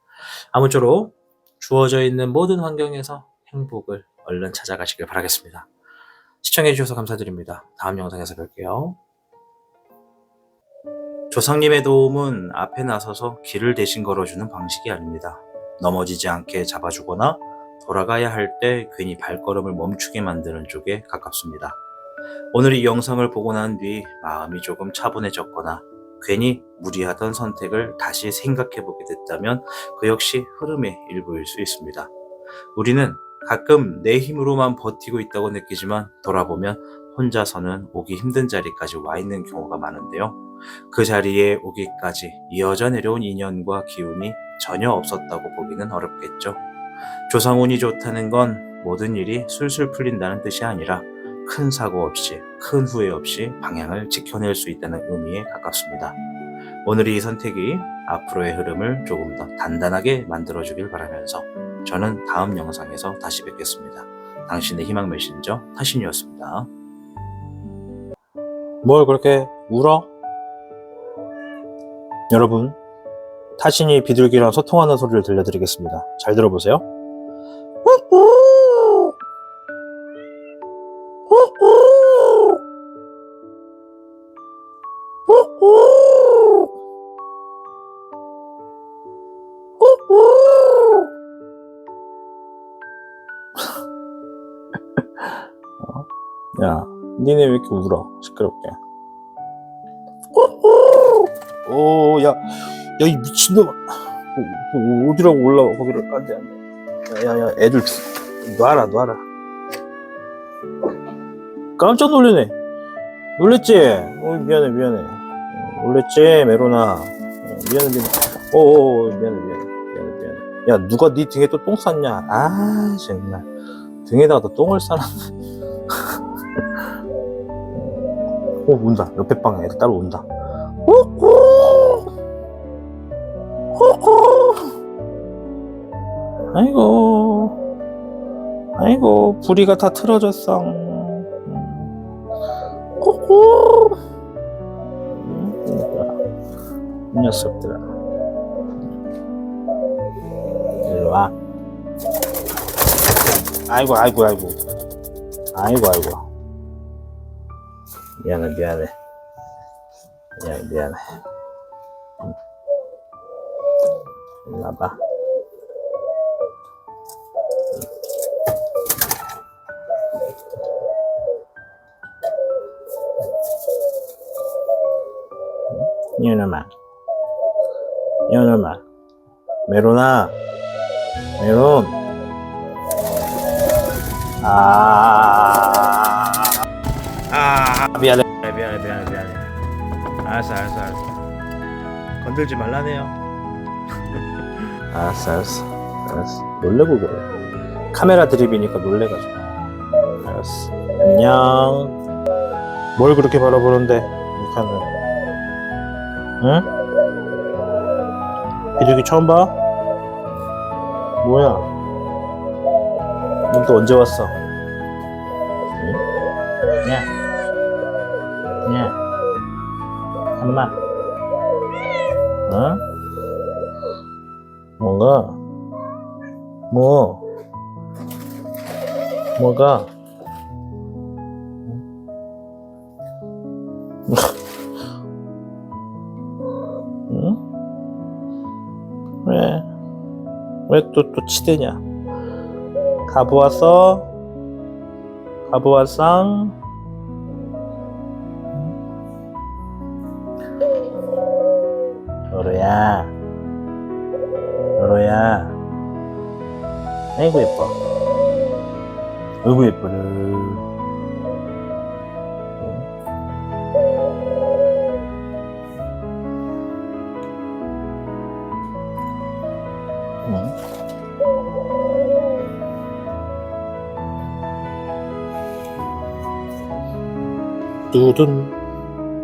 아무쪼록 주어져 있는 모든 환경에서 행복을 얼른 찾아가시길 바라겠습니다. 시청해 주셔서 감사드립니다. 다음 영상에서 뵐게요. 조상님의 도움은 앞에 나서서 길을 대신 걸어주는 방식이 아닙니다. 넘어지지 않게 잡아주거나 돌아가야 할 때 괜히 발걸음을 멈추게 만드는 쪽에 가깝습니다. 오늘 이 영상을 보고 난 뒤 마음이 조금 차분해졌거나 괜히 무리하던 선택을 다시 생각해보게 됐다면 그 역시 흐름의 일부일 수 있습니다. 우리는 가끔 내 힘으로만 버티고 있다고 느끼지만 돌아보면 혼자서는 오기 힘든 자리까지 와 있는 경우가 많은데요. 그 자리에 오기까지 이어져 내려온 인연과 기운이 전혀 없었다고 보기는 어렵겠죠. 조상운이 좋다는 건 모든 일이 술술 풀린다는 뜻이 아니라 큰 사고 없이, 큰 후회 없이 방향을 지켜낼 수 있다는 의미에 가깝습니다. 오늘의 이 선택이 앞으로의 흐름을 조금 더 단단하게 만들어주길 바라면서 저는 다음 영상에서 다시 뵙겠습니다. 당신의 희망 메신저 타신이었습니다. 뭘 그렇게 울어? 여러분, 타신이 비둘기랑 소통하는 소리를 들려드리겠습니다. 잘 들어보세요. 야, 니네 왜 이렇게 울어? 시끄럽게. 오, 야, 이 미친놈아. 어디라고 올라와, 거기를. 안 돼, 안 돼. 야, 애들 놔라. 깜짝 놀래네. 놀랬지? 미안해. 놀랬지, 메로나. 미안해. 미안해. 야, 누가 네 등에 또 똥 쌌냐? 아, 정말. 등에다가 또 똥을 싸놨네. 운다. 옆에 방에 애들 따로 온다. 아이고, 부리가 다 틀어졌어. 꼬꼬. 이 녀석들아. 일로 와. 아이고. 미안해. 일로 와봐. 이놈아. 메론. 미안해. 알았어. 건들지 말라네요. 알았어. 놀래고 그래. 카메라 드립이니까 놀래가지고. 알았어. 안녕. 뭘 그렇게 바라보는데, 이 카메라. 응? 비둘기 처음 봐? 뭐야? 넌 또 언제 왔어? 응? 야. 엄마. 어? 뭐가? 응? 왜 또 치대냐? 가부 왔어? 너로야. 아이고 예뻐라. 응?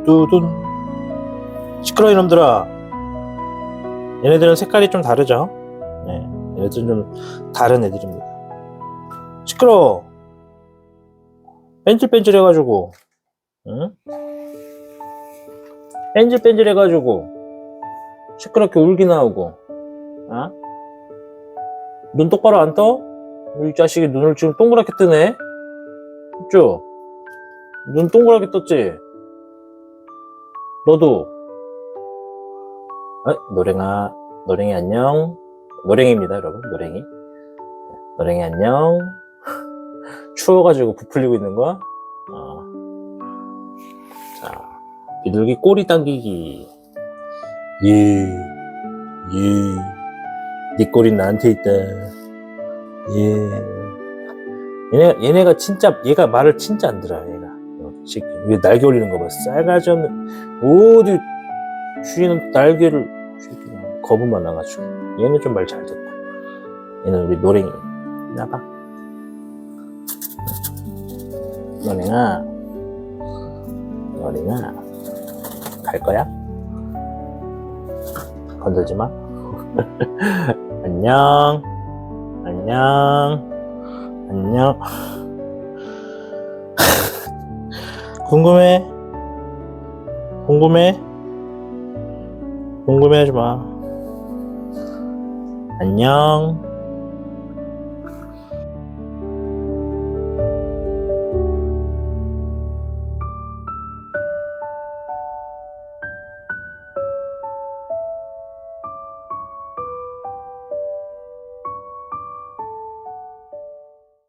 뚜둔. 시끄러워 이놈들아. 얘네들은 색깔이 좀 다르죠? 네, 얘네들은 좀 다른 애들입니다. 시끄러워. 뺀질뺀질해가지고. 응? 뺀질뺀질해가지고 시끄럽게 울기나 하고. 어? 눈 똑바로 안 떠? 이 자식이 눈을 지금 동그랗게 뜨네? 그쵸? 눈 동그랗게 떴지? 너도. 노랭이 안녕. 노랭이입니다 여러분. 노랭이 안녕. 추워가지고 부풀리고 있는 거야? 자, 비둘기 꼬리 당기기. 네 꼬리 나한테 있다. 얘네가 진짜, 얘가 말을 진짜 안 들어요. 얘가 왜 날개 올리는 거 봐. 싸가지 없는. 어디 주인은 날개를 거부만 나가지고. 얘는 좀 말 잘 듣고. 얘는 우리 노랭이. 나봐. 노랭아 갈 거야? 건들지 마. 안녕. 궁금해하지 마. 안녕.